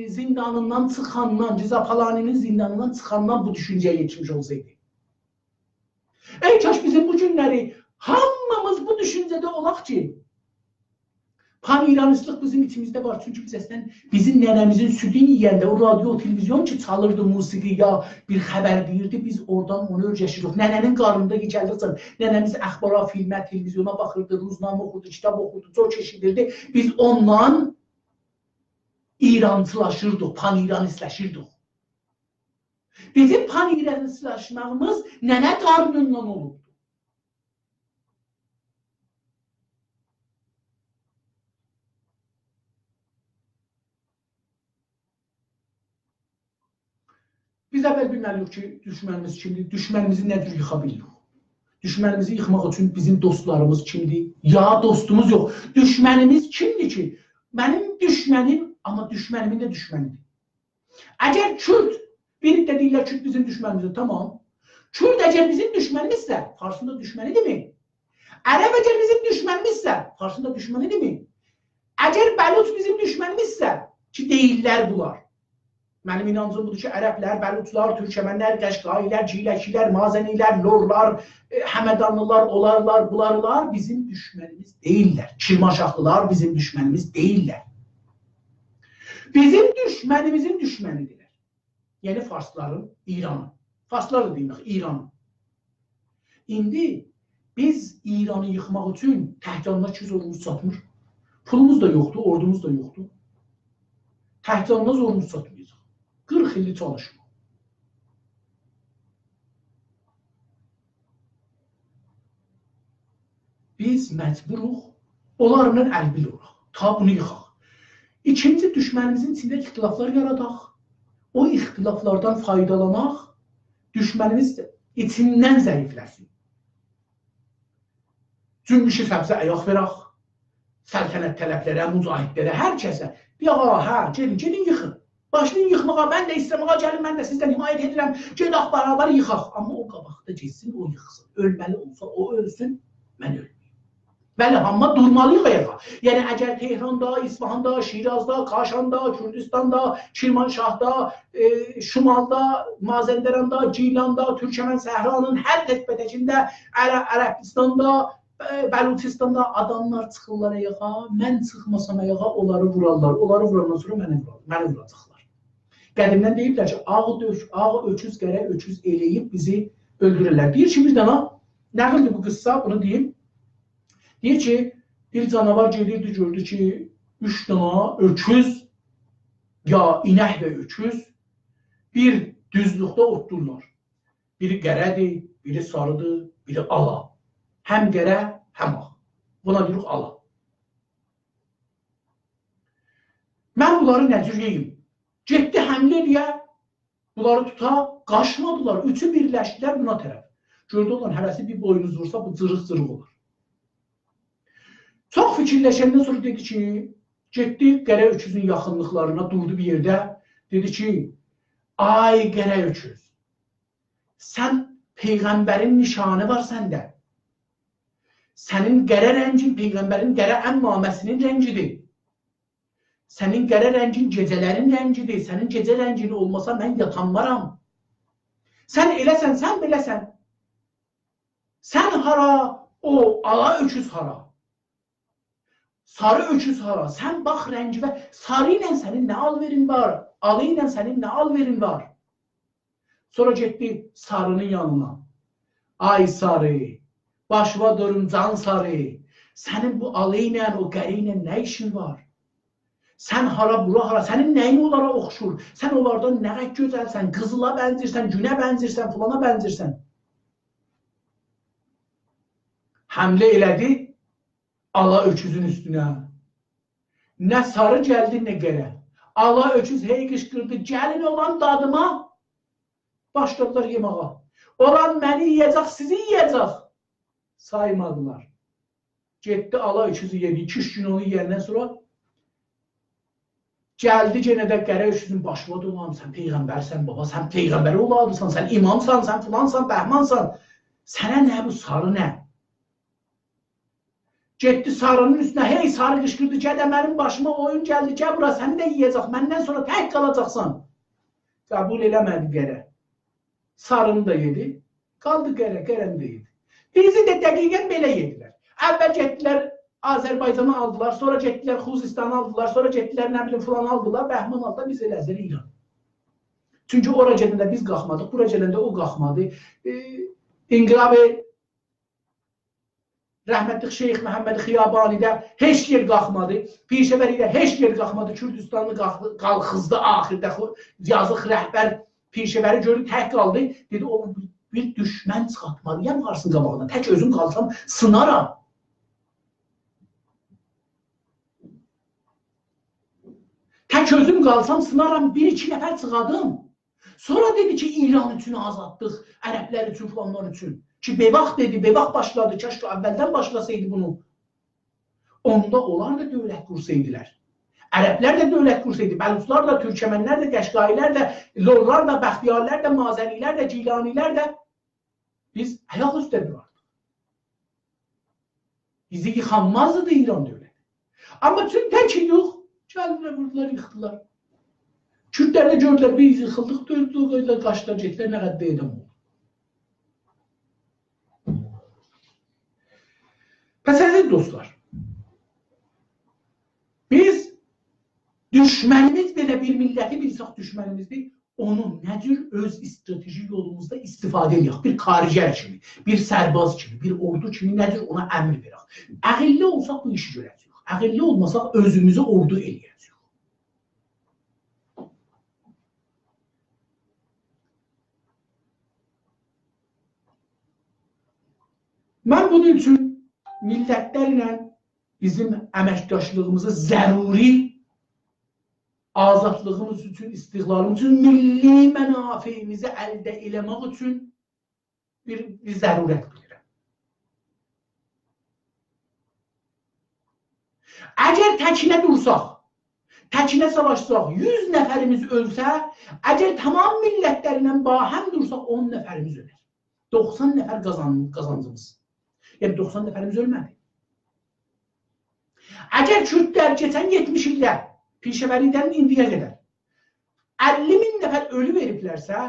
zindanından çıxandan, Rıza Palaninin zindanından çıxandan bu düşüncəyə yetmiş olsaydı. Ey kaş bizim bu günləri hamımız bu düşüncədə olaq ki, pan-İranistlıq bizim içimizdə var. Çünki biz əslən bizim nənəmizin südünü yiyəndə o radyo, televizyon ki çalırdı musiqi ya bir xəbər deyirdi, biz oradan onu öyrəşirik. Nənənin qarnında gəlirsən, nənəmiz əxbara, filmə, televizyona baxırdı, ruznamə oxurdu, kitab oxurdu, çox çeşidirdi. Biz ondan İrancılaşırdıq, pan-İranistləşirdik. Bizim pan-İranistləşməyimiz nənə qarnından olubdu. Biz əvvəl bilməliyik ki, düşmənimiz kimdir? Düşmənimizi nədir yıxa bilirik? Düşmənimizi yıxmaq üçün bizim dostlarımız kimdir? Ya dostumuz yox. Düşmənimiz kimdir ki? Mənim düşmənim, amma düşmənimin də düşmənidir. Əgər Kürt, bir də deyirlər Kürt bizim düşmənimizdir, tamam. Kürt əgər bizim düşmənimizsə, Farsında düşmənidirmi? Ərəb əgər bizim düşmənimizsə, Farsında düşmənidirmi? Əgər Bəluç bizim düşmənimizsə, ki deyirlər bunlar. Mənim inancım budur ki, ərəblər, Bəluçlar, Türkəmənlər, Qəşqailər, Ciləkilər, Mazənilər, Lorlar, Həmədanlılar, olarlar, bularlar bizim düşmənimiz deyirlər. Kirmaşaqlılar bizim düşmənimiz deyirlər. Bizim düşmənimizin düşmənidirlər. Yəni Farsların İranı. Farslar da deyirik, İranı. İndi biz İranı yıxmaq üçün təhkanına 200 ordumuz çatmır. Pulumuz da yoxdur, ordumuz da yoxdur. Təhkanına zorumuz çatmır. 40 illik çalışma. Biz məcburuq, onlarla əlbil olaq, ta bunu yıxaq. İkinci, düşmənimizin içində ixtilaflar yaradaq, o ixtilaflardan faydalanaq, düşmənimiz içindən zəifləsin. Cümbüşü səbzə əyaq verək, səltənət tələblərə, mücahidlərə, hər kəsə, gedin yıxın. Başlayın yıxmağa, mən də istəməğa gəlin, mən də sizdən himayət edirəm, gedək bərabər yıxaq. Amma o qabaqda geçsin, o yıxsın. Ölməli olsa o ölsün, mən ölməyim. Bəli, amma durmalıyıq ayağa. Yəni, əgər Tehranda, İsfahanda, Şirazda, Kaşanda, Kürdistanda, Kirmanşahda, Şimalda, Mazəndəranda, Gilanda, Türkəmən Səhranın hər tətbədəcində, Ərəbistanda, Bəluçistanda adamlar çıxırlar ayağa, mən çıxmasam ayağa, onları vurarlar. Onları vurandan sonra məni vuracaqlar. Qədimdən deyiblər ki, ağ öküz gərək öküz eləyib bizi öldürürlər. Deyir ki, bir dana, nəqildir bu qıssa, bunu deyim. Deyir ki, bir canavar gedirdi, gördü ki, 3 dana öküz, ya inək və öküz bir düzlükdə otdurlar. Biri qərədir, biri sarıdır, biri ala. Həm qərə, həm ağ. Buna deyirik ala. Mən bunları nəcür yeyim? Getdi həmlə deyə, bunları tuta, qaşmadılar, üçü birləşdilər buna tərəf. Gördü olan hərəsi bir boynuz vursa, bu cırıq-cırıq olur. Çox fikirləşəndən sonra dedi ki, getdi qərə öküzün yaxınlıqlarına, durdu bir yerdə, dedi ki, ay qərə öküz, sən Peyğəmbərin nişanı var səndə. Sənin qərə rəngin Peyğəmbərin qərə əmmaməsinin rəngidir. Sənin qərə rəngin gecələrin rəngidir. Sənin gecə rəngin olmasa mən yatanmaram. Sən eləsən, sən beləsən. Sən hara, o ala öküz hara. Sarı öküz hara. Sən bax rəngi və sarı ilə sənin nə alverin var? Alı ilə sənin nə alverin var? Sonra getdi sarının yanına. Ay sarı, başıva durun can sarı. Sənin bu alı ilə, o qəri ilə nə işin var? Sən hara, bura hara, sənin nəyin onlara oxşur? Sən onlardan nə gözəlsən, qızıla bənzirsən, günə bənzirsən, fulana bənzirsən. Həmlə elədi, ala öküzün üstünə. Nə sarı gəldi, nə qərə. Ala öküz hey qışqırdı, gəlin olan dadıma. Başladılar yemağa. Olan məni yiyəcək, sizi yiyəcək. Saymadılar. Getdi ala öküzü yedi. 2-3 gün onu yiyəndən sonra gəldi yenə də qərə öküzün başına dolanım. Sən peyğəmbərsən baba, sən peyğəmbəri oladırsan, sən imamsan, sən filansan, bəhmansan. Sənə nə bu sarı nə? Getdi sarının üstünə, hey sarı qışqırdı, gədə mənim başıma oyun gəldi, gəl bura, səni də yiyəcək, məndən sonra tək qalacaqsan. Qəbul eləmədi qərə. Sarını da yedi, qaldı qərə, qərəni də yedi. Bizi də dəqiqən belə yedilər. Əvvəl getdilər Azərbaycanı aldılar, sonra getdilər Xuzistanı aldılar, sonra getdilər nə bilim filan aldılar, Bəhman aldılar, biz eləcək İran. Çünki ora gedəndə biz qalxmadıq, bura gedəndə o qalxmadı. İnqilab-ı Rəhmətli Şeyx Məhəmməd Xiyabani'də heç yer qalxmadı. Pirşəvəridə heç yer qalxmadı. Kürdistanlı qalxızdı axirdə. Yazıq rəhbər Pirşəvəri görür, tək qaldı. Dedi, o bir düşmən çıxartmalıyam varsın qabağına. Tək özüm qalsam sınaram. Tək özüm qalsam sınaram. 1-2 nəfər çıxadım. Sonra dedi ki, İran üçün azadlıq, ərəblər üçün, falanlar üçün. Ki, bevaq dedi, bevaq başladı. Kaş ki, əvvəldən başlasaydı bunu. Onda onlar da dövlət kursaydılar. Ərəblər də dövlət kursaydı. Bəluçlar da, Türkəmənlər də, Qəşqailər də, Lorlar da, Bəxtiyarlər də, Mazənilər də, Cilanilər də. Biz ayaq üstə durardıq. Bizi yıxanmazdı İran dövləti. Amma tüm tək yox. Gəldilər, vurdular, yıxdılar. Kürdlər də gördülər, biz yıxıldıq, döydülər, qaçdılar, getdilər, nə qədər edəm oldu. Pəs əziz dostlar, biz düşmənimiz belə bir milləti bilsək düşmənimizdir, onun nə cür öz strateji yolumuzda istifadə edək. Bir karicər kimi, bir sərbaz kimi, bir ordu kimi nə cür ona əmr verək. Əqilli olsaq bu işi görəcəyik. Əqilli olmasaq özümüzü ordu eləyəcəyik. Mən bunun üçün millətlərlə bizim əməkdaşlığımızı zəruri azadlığımız üçün, istiqlalımız üçün, milli mənafeyimizi əldə eləmək üçün bir zərurət bilirəm. Əgər təkinə dursaq, təkinə savaşsaq, 100 nəfərimiz ölsə, əgər tamam millətlərlə bahəm dursaq, 10 nəfərimiz ölər. 90 nəfər qazancımız. Yəni 90 nəfərimiz ölmədi. Əgər Kürdlər keçən 70 ildə Pirşəvəridən indiyə qədər 50.000 nəfər ölü veriblərsə,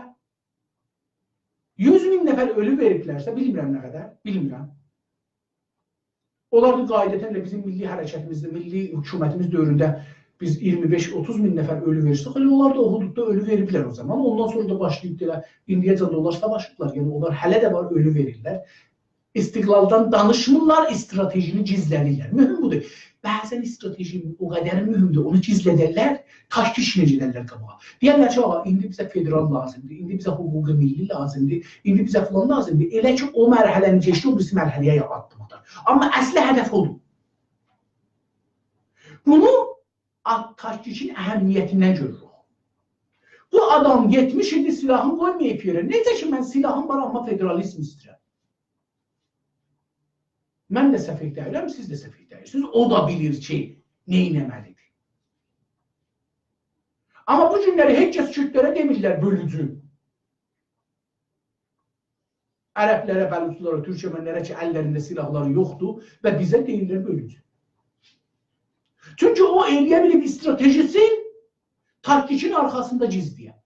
100.000 nəfər ölü veriblərsə, bilmirəm nə qədər, bilmirəm. Onlar da qaidətən də bizim milli hərəkətimizdə, milli hökumətimiz dövründə biz 25-30 min nəfər ölü verirsək, onlar da o hududda ölü veriblər o zaman. Ondan sonra da başlayıb deyilər, indiyəcə də onlar savaşıblar. Yəni onlar hələ də var, ölü verirlər. İstiqlaldan danışmırlar, stratejini gizlədirlər. Mühüm budur. Bəzən strateji o qədər mühümdür, onu gizlədirlər, taş işinə gedərlər qabağa. Deyərlər ki, indi bizə federal lazımdır, indi bizə hüquqi milli lazımdır, indi bizə filan lazımdır. Elə ki, o mərhələni keçdi, o birisi mərhələyə addım atar. Amma əsli hədəf odur. Bunu taşkişin əhəmiyyətindən görürük. Bu adam 70 ildir silahını qoymayıb yerə. Necə ki, mən silahım var, amma federalizm istəyirəm. Mən də səfih deyirəm, siz də səfih deyirsiniz. O da bilir ki, neynəməlidir. Amma bu günləri heç kəs Kürdlərə demirlər bölücü. Ərəblərə, bəluçlara, türkmənlərə ki, əllərində silahları yoxdur və bizə deyirlər bölücü. Çünki o eləyə bilib stratejisin taktikin arxasında gizləyəm.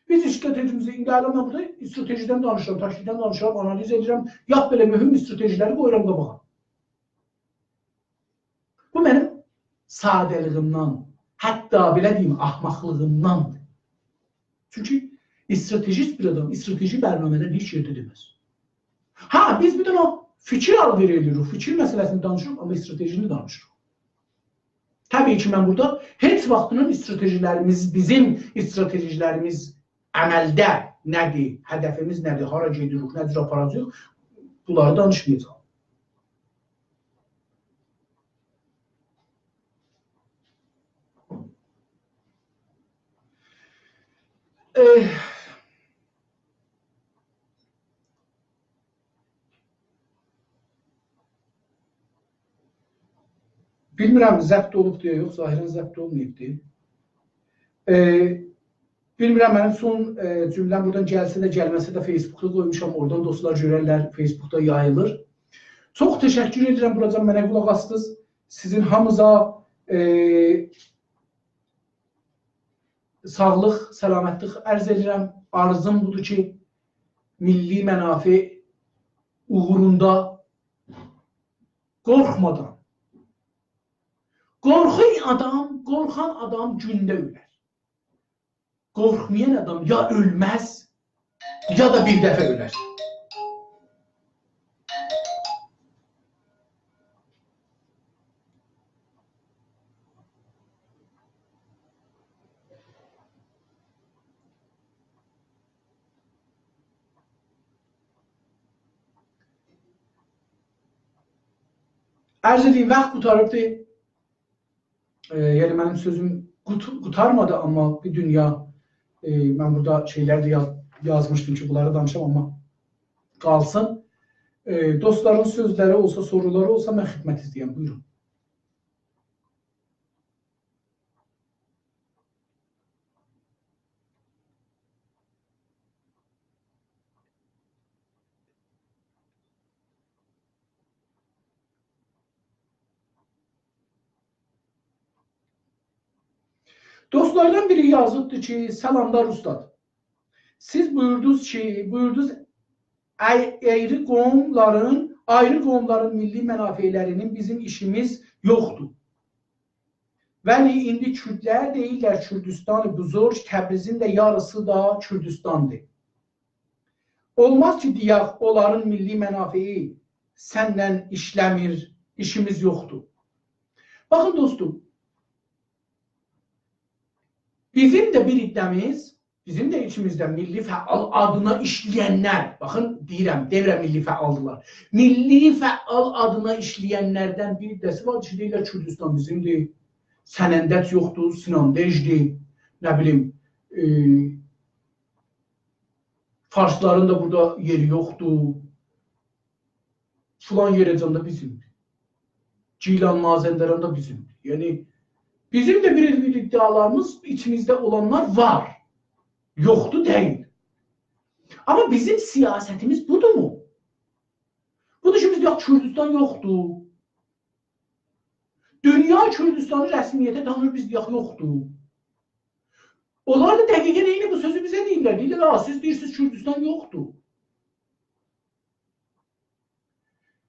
Biz stratejimizi indi mən burada stratejidən danışıram, taktikdən danışıram, analiz edirəm, yap belə mühüm stratejiləri qoyuram qabağa. Bu mənim sadəlığımdan, hətta belə deyim, axmaqlığımdandır. Çünki stratejist bir adam, strateji bərnamədən heç yerdə deməz. Ha, biz bir dənə fikir alver edirik, fikir məsələsini danışırıq, amma stratejini danışırıq. Təbii ki, mən burada heç vaxtının stratejilərimiz, bizim stratejilərimiz əməldə nədir, hədəfimiz nədir, hara gedirik, nədir aparacaq, bunları danışmayacaq. bilmirəm zəbt olub deyə, yox, zahirən zəbt olmayıbdır. Bilmirəm, mənim son cümləm buradan gəlsə də, gəlməsə də Facebookda qoymuşam, oradan dostlar görərlər, Facebookda yayılır. Çox təşəkkür edirəm, buradan mənə qulaq astınız. Sizin hamıza sağlıq, səlamətlik ərz edirəm. Arzum budur ki, milli mənafi uğrunda qorxmadan, qorxan adam gündə ölər. Qorxmayan adam ya ölməz, ya da bir dəfə ölər. Ərz edeyim, vaxt qutarıbdır. Yəni, mənim sözüm qutarmadı, amma bir dünya, mən burada şeylər də yazmışdım ki, bunları danışam, amma qalsın. Dostların sözləri olsa, soruları olsa, mən xidmət istəyəm. Buyurun. Dostlardan biri yazıbdır ki, salamlar ustad. Siz buyurdunuz ki, ayrı qoğumların milli mənafelərinin bizim işimiz yoxdur. Vəli indi Kürdlər deyirlər Kürdistan-ı buzurg, Təbrizin də yarısı da Kürdistandır. Olmaz ki, deyək, onların milli mənafeyi səndən işləmir, işimiz yoxdur. Baxın dostum, bizim də bir iddiamiz, bizim də içimizdə milli fəal adına işləyənlər, baxın deyirəm milli fəaldılar. Milli fəal adına işləyənlərdən bir iddəsi var ki, deyirlər Kürdistan bizimdir, Sənəndət yoxdur, Sinandejdir, nə bilim, Farsların da burada yeri yoxdur, filan yerəcəndə bizimdir. Gilan Mazəndəran da bizimdir. Yəni, bizim də bir iddialarımız içimizdə olanlar var. Yoxdur deyil. Amma bizim siyasətimiz budur mu? Budur ki, biz deyək, Kürdistan yoxdur. Dünya Kürdistanı rəsmiyyətə tanır, biz deyək, yoxdur. Onlar da dəqiqən eyni bu sözü bizə deyirlər. Deyirlər, siz deyirsiniz, Kürdistan yoxdur.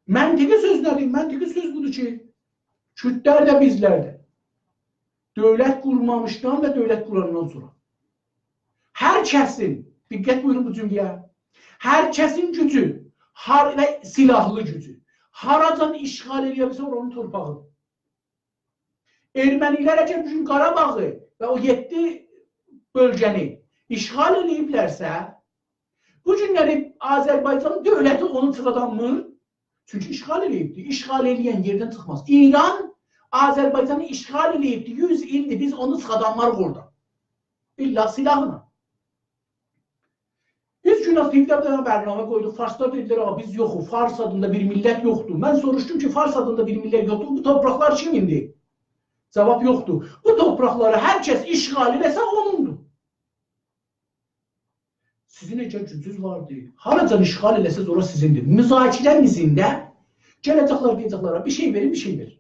Məntiqi söz nədir? Məntiqi söz budur ki, Kürdlər də bizlər də. Dövlət qurmamışdan və dövlət qurandan sonra. Hər kəsin, diqqət buyurun bu cümləyə, hər kəsin gücü və silahlı gücü haradan işğal edirsə oranın torpağıdır. Ermənilər əgər bugün Qarabağı və o 7 bölgəni işğal ediblərsə, bu günləri Azərbaycan dövləti onu çıxadanmır, çünki işğal edibdir. İşğal edən yerdən çıxmaz. İran Azərbaycanı işğal edibdir, 100 ildir, biz onu çıxadanlar orada. İlla silahla. Biz gün TV'də bir bərnamə qoyduq, Farslar dedilər, biz yoxuq, Fars adında bir millət yoxdur. Mən soruşdum ki, Fars adında bir millət yoxdur, bu torpaqlar kimindir? Cavab yoxdur. Bu torpaqları hər kəs işğal edəsə onundur. Sizin necə gücünüz vardı? Haracan işğal edəsəz ora sizindir. Müzakirəmizin də gələcəklər deyəcəklərə bir şey verir, bir şey verir.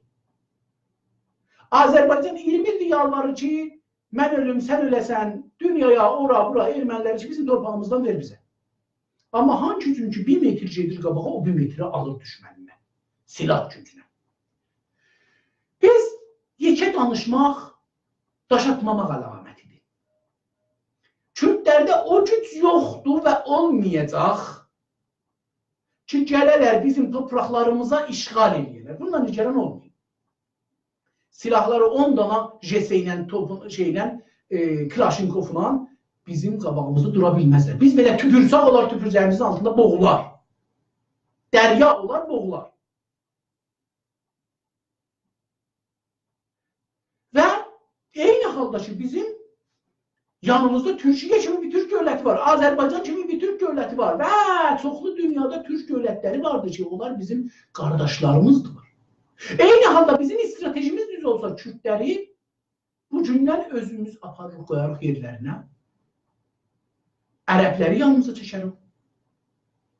Azərbaycan 20 ildir yalvarır ki, mən ölüm, sən öləsən, dünyaya, ora, bura, erməniləri ki, bizim torpağımızdan ver bizə. Amma hangi çünki 1 metr gedir qabağa, o 1 metrə alır düşməninə, silah gücünə. Biz yekə danışmaq, daş atmamaq əlamətidir. Kürdlərdə o güc yoxdur və olmayacaq ki, gələrlər bizim topraklarımıza işğal edirlər. Bundan nigaran olmayın. Silahları 10 dana JS ilə, Klashinkovla bizim qabağımızda dura bilməzlər. Biz belə tüpürsaq olar, tüpürcəyimizin altında boğular. Dərya olar, boğular. Və eyni halda ki, bizim Yanımızda Türkiye kimi bir Türk dövləti var, Azərbaycan kimi bir Türk dövləti var və çoxlu dünyada Türk dövlətləri vardır ki, onlar bizim qardaşlarımızdır. Eyni halda bizim stratejimiz düz olsa Kürtləri bu gündən özümüz aparır qoyarıq yerlərinə. Ərəbləri yanımıza çəkərik.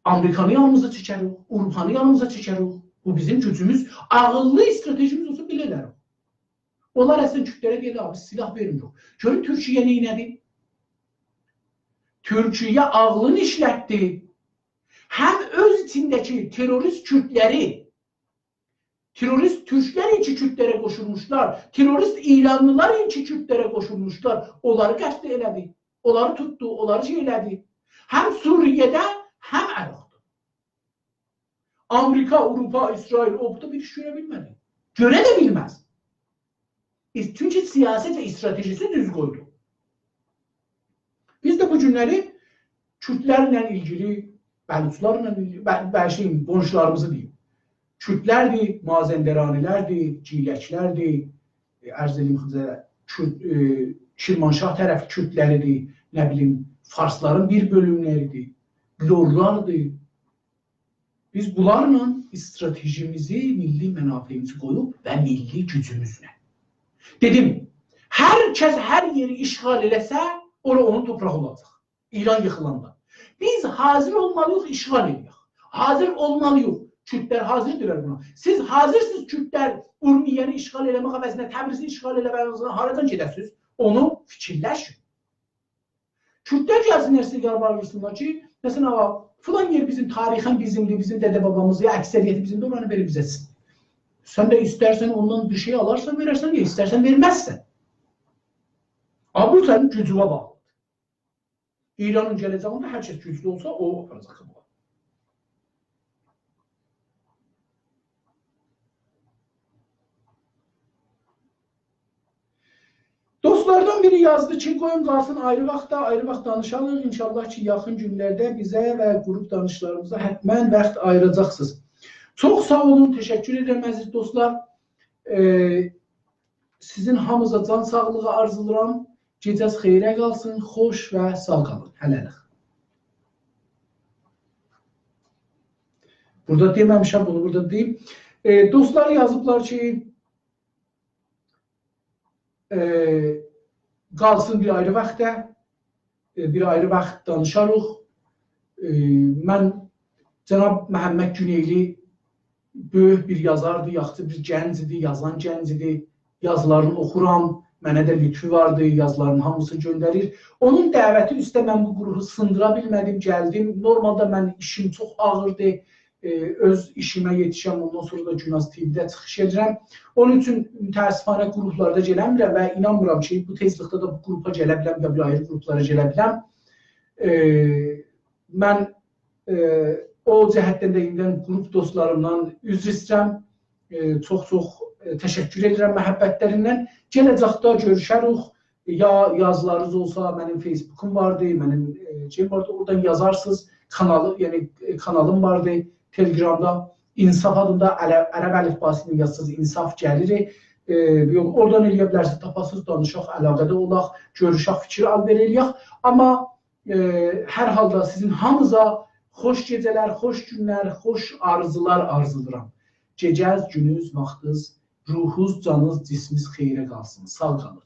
Amerikanı yanımıza çəkərik. Avropanı yanımıza çəkərik. Bu bizim gücümüz. Ağıllı stratejimiz olsa belə edərik. Onlar əslən Kürtlərə deyir, abi silah vermiyor. Görün Türkiyə neynədi? Türkiyə ağlını işlətdi. Həm öz içindəki terörist Kürtləri, terörist Türklər için Kürtlere koşulmuşlar, terörist İranlılar için Kürtlere koşulmuşlar. Onları qətl elədi, onları tuttu, onları şeylədi. Hem Suriye'de hem Irak'ta. Amerika, Avrupa, İsrail orada bir iş görebilmedi. Göre de bilmez. Çünkü siyaset ve stratejisi düz koydu. Biz de bu günləri Kürtlərlə ilgili, Bəluçlarla ilgili, qonşularımızı deyim. Kürtlərdir, Mazəndəranilərdir, Ciyəklərdir, ərz edeyim sizə, Şirvanşah tərəfi Kürtləridir, nə bilim, Farsların bir bölümləridir, Lorlardır. Biz bunlarla stratejimizi, milli mənafeyimizi qoyub və milli gücümüzlə. Dedim, hər kəs hər yeri işğal eləsə, onun toprağı olacaq. İran yıxılanda. Biz hazır olmalıyıq, işğal edək. Hazır olmalıyıq. Kürtlər hazırdır buna. Siz hazırsınız Kürtlər Urmiyəni işğal eləmək əvəzinə, Təbrizi işğal eləmək əvəzinə haradan gedəsiniz? Onu fikirləşin. Kürtlər gəlsinlər sizə yalvarırsınlar ki, məsələn, filan yer bizim tarixən bizimdir, bizim dədə babamız, ya əksəriyyəti bizimdir, oranı verib bizəsin. Sən də istərsən ondan bir şey alarsan, verərsən, ya istərsən verməzsən. Amma bu sənin gücüvə bağlıdır. İranın gələcəyində hər kəs güclü olsa, o aparacaq. Dostlardan biri yazdı ki, qoyun qalsın ayrı vaxt danışalım. İnşallah ki, yaxın günlərdə bizə və qrup danışlarımıza həttəmən vaxt ayıracaqsınız. Çox sağ olun, təşəkkür edirəm əziz dostlar. Sizin hamınıza can sağlığı arzulayıram. Gecəz xeyrə qalsın, xoş və sağ qalın. Hələlik. Burada deməmişəm, bunu burada deyim. Dostlar yazıblar ki, qalsın bir ayrı vaxtda, bir ayrı vaxt danışarıq. Mən Cənab Məhəmməd Güneyli böyük bir yazardır, yaxşı bir gəncidir, yazan gəncidir. Yazılarını oxuram, mənə də lütfü vardı, yazılarının hamısı göndərir. Onun dəvəti üstə mən bu qrupu sındıra bilmədim, gəldim. Normalda mən işim çox ağırdı. Öz işimə yetişəm, ondan sonra da Günaz TV-də çıxış edirəm. Onun üçün təəssüfənə qruplarda gələmirəm və inanmıram ki, bu tezlikdə də bu qrupa gələ biləm və bir ayrı qruplara gələ biləm. Mən o cəhətdən də indidən qrup dostlarımdan üzr istəyirəm. Çox-çox təşəkkür edirəm məhəbbətlərindən. Gələcəkdə görüşərik. Ya yazılarınız olsa, mənim Facebookum vardı, mənim şeyim vardı, oradan yazarsınız. Kanalım vardı. Telegramda İnsaf adında ərəb əlifbasını yazsınız, İnsaf gəlir. Oradan eləyə bilərsiniz, tapasınız, danışaq, əlaqədə olaq, görüşək, fikir alver eləyək. Amma hər halda sizin hamıza xoş gecələr, xoş günlər, xoş arzular arzulayıram. Gecəz, günüz, vaxtınız, ruhunuz, canınız, cisminiz xeyrə qalsın. Sağ qalın.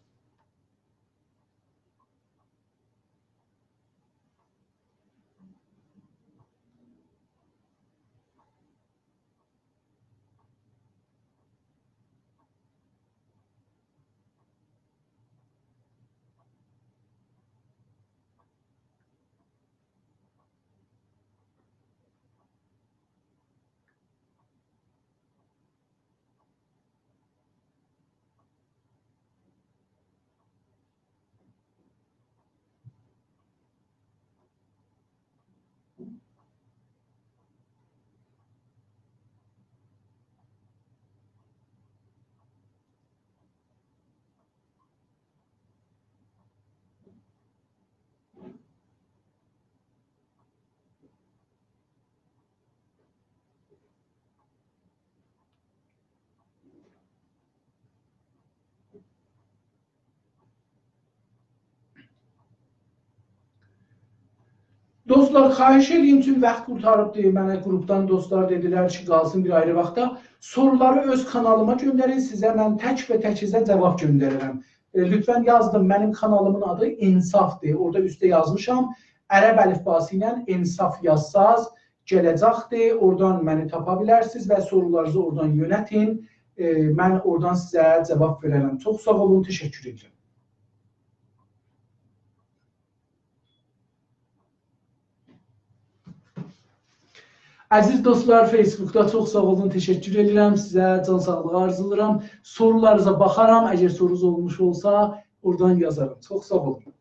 Dostlar, xahiş edeyim, tüm vaxt qurtarıbdır. Mənə qrupdan dostlar dedilər ki, qalsın bir ayrı vaxtda. Soruları öz kanalıma göndərin, sizə mən tək və təkizə cavab göndərirəm. Lütfən yazdım, mənim kanalımın adı İnsafdır. Orada üstə yazmışam. Ərəb əlifbası ilə İnsaf yazsaz gələcəkdir. Oradan məni tapa bilərsiniz və sorularınızı oradan yönətin. Mən oradan sizə cavab verərəm. Çox sağ olun, təşəkkür edirəm. Əziz dostlar, Facebookda çox sağ olun, təşəkkür edirəm. Sizə can sağlığı arzulayıram. Sorularınıza baxaram. Əgər sorunuz olmuş olsa, oradan yazarım. Çox sağ olun.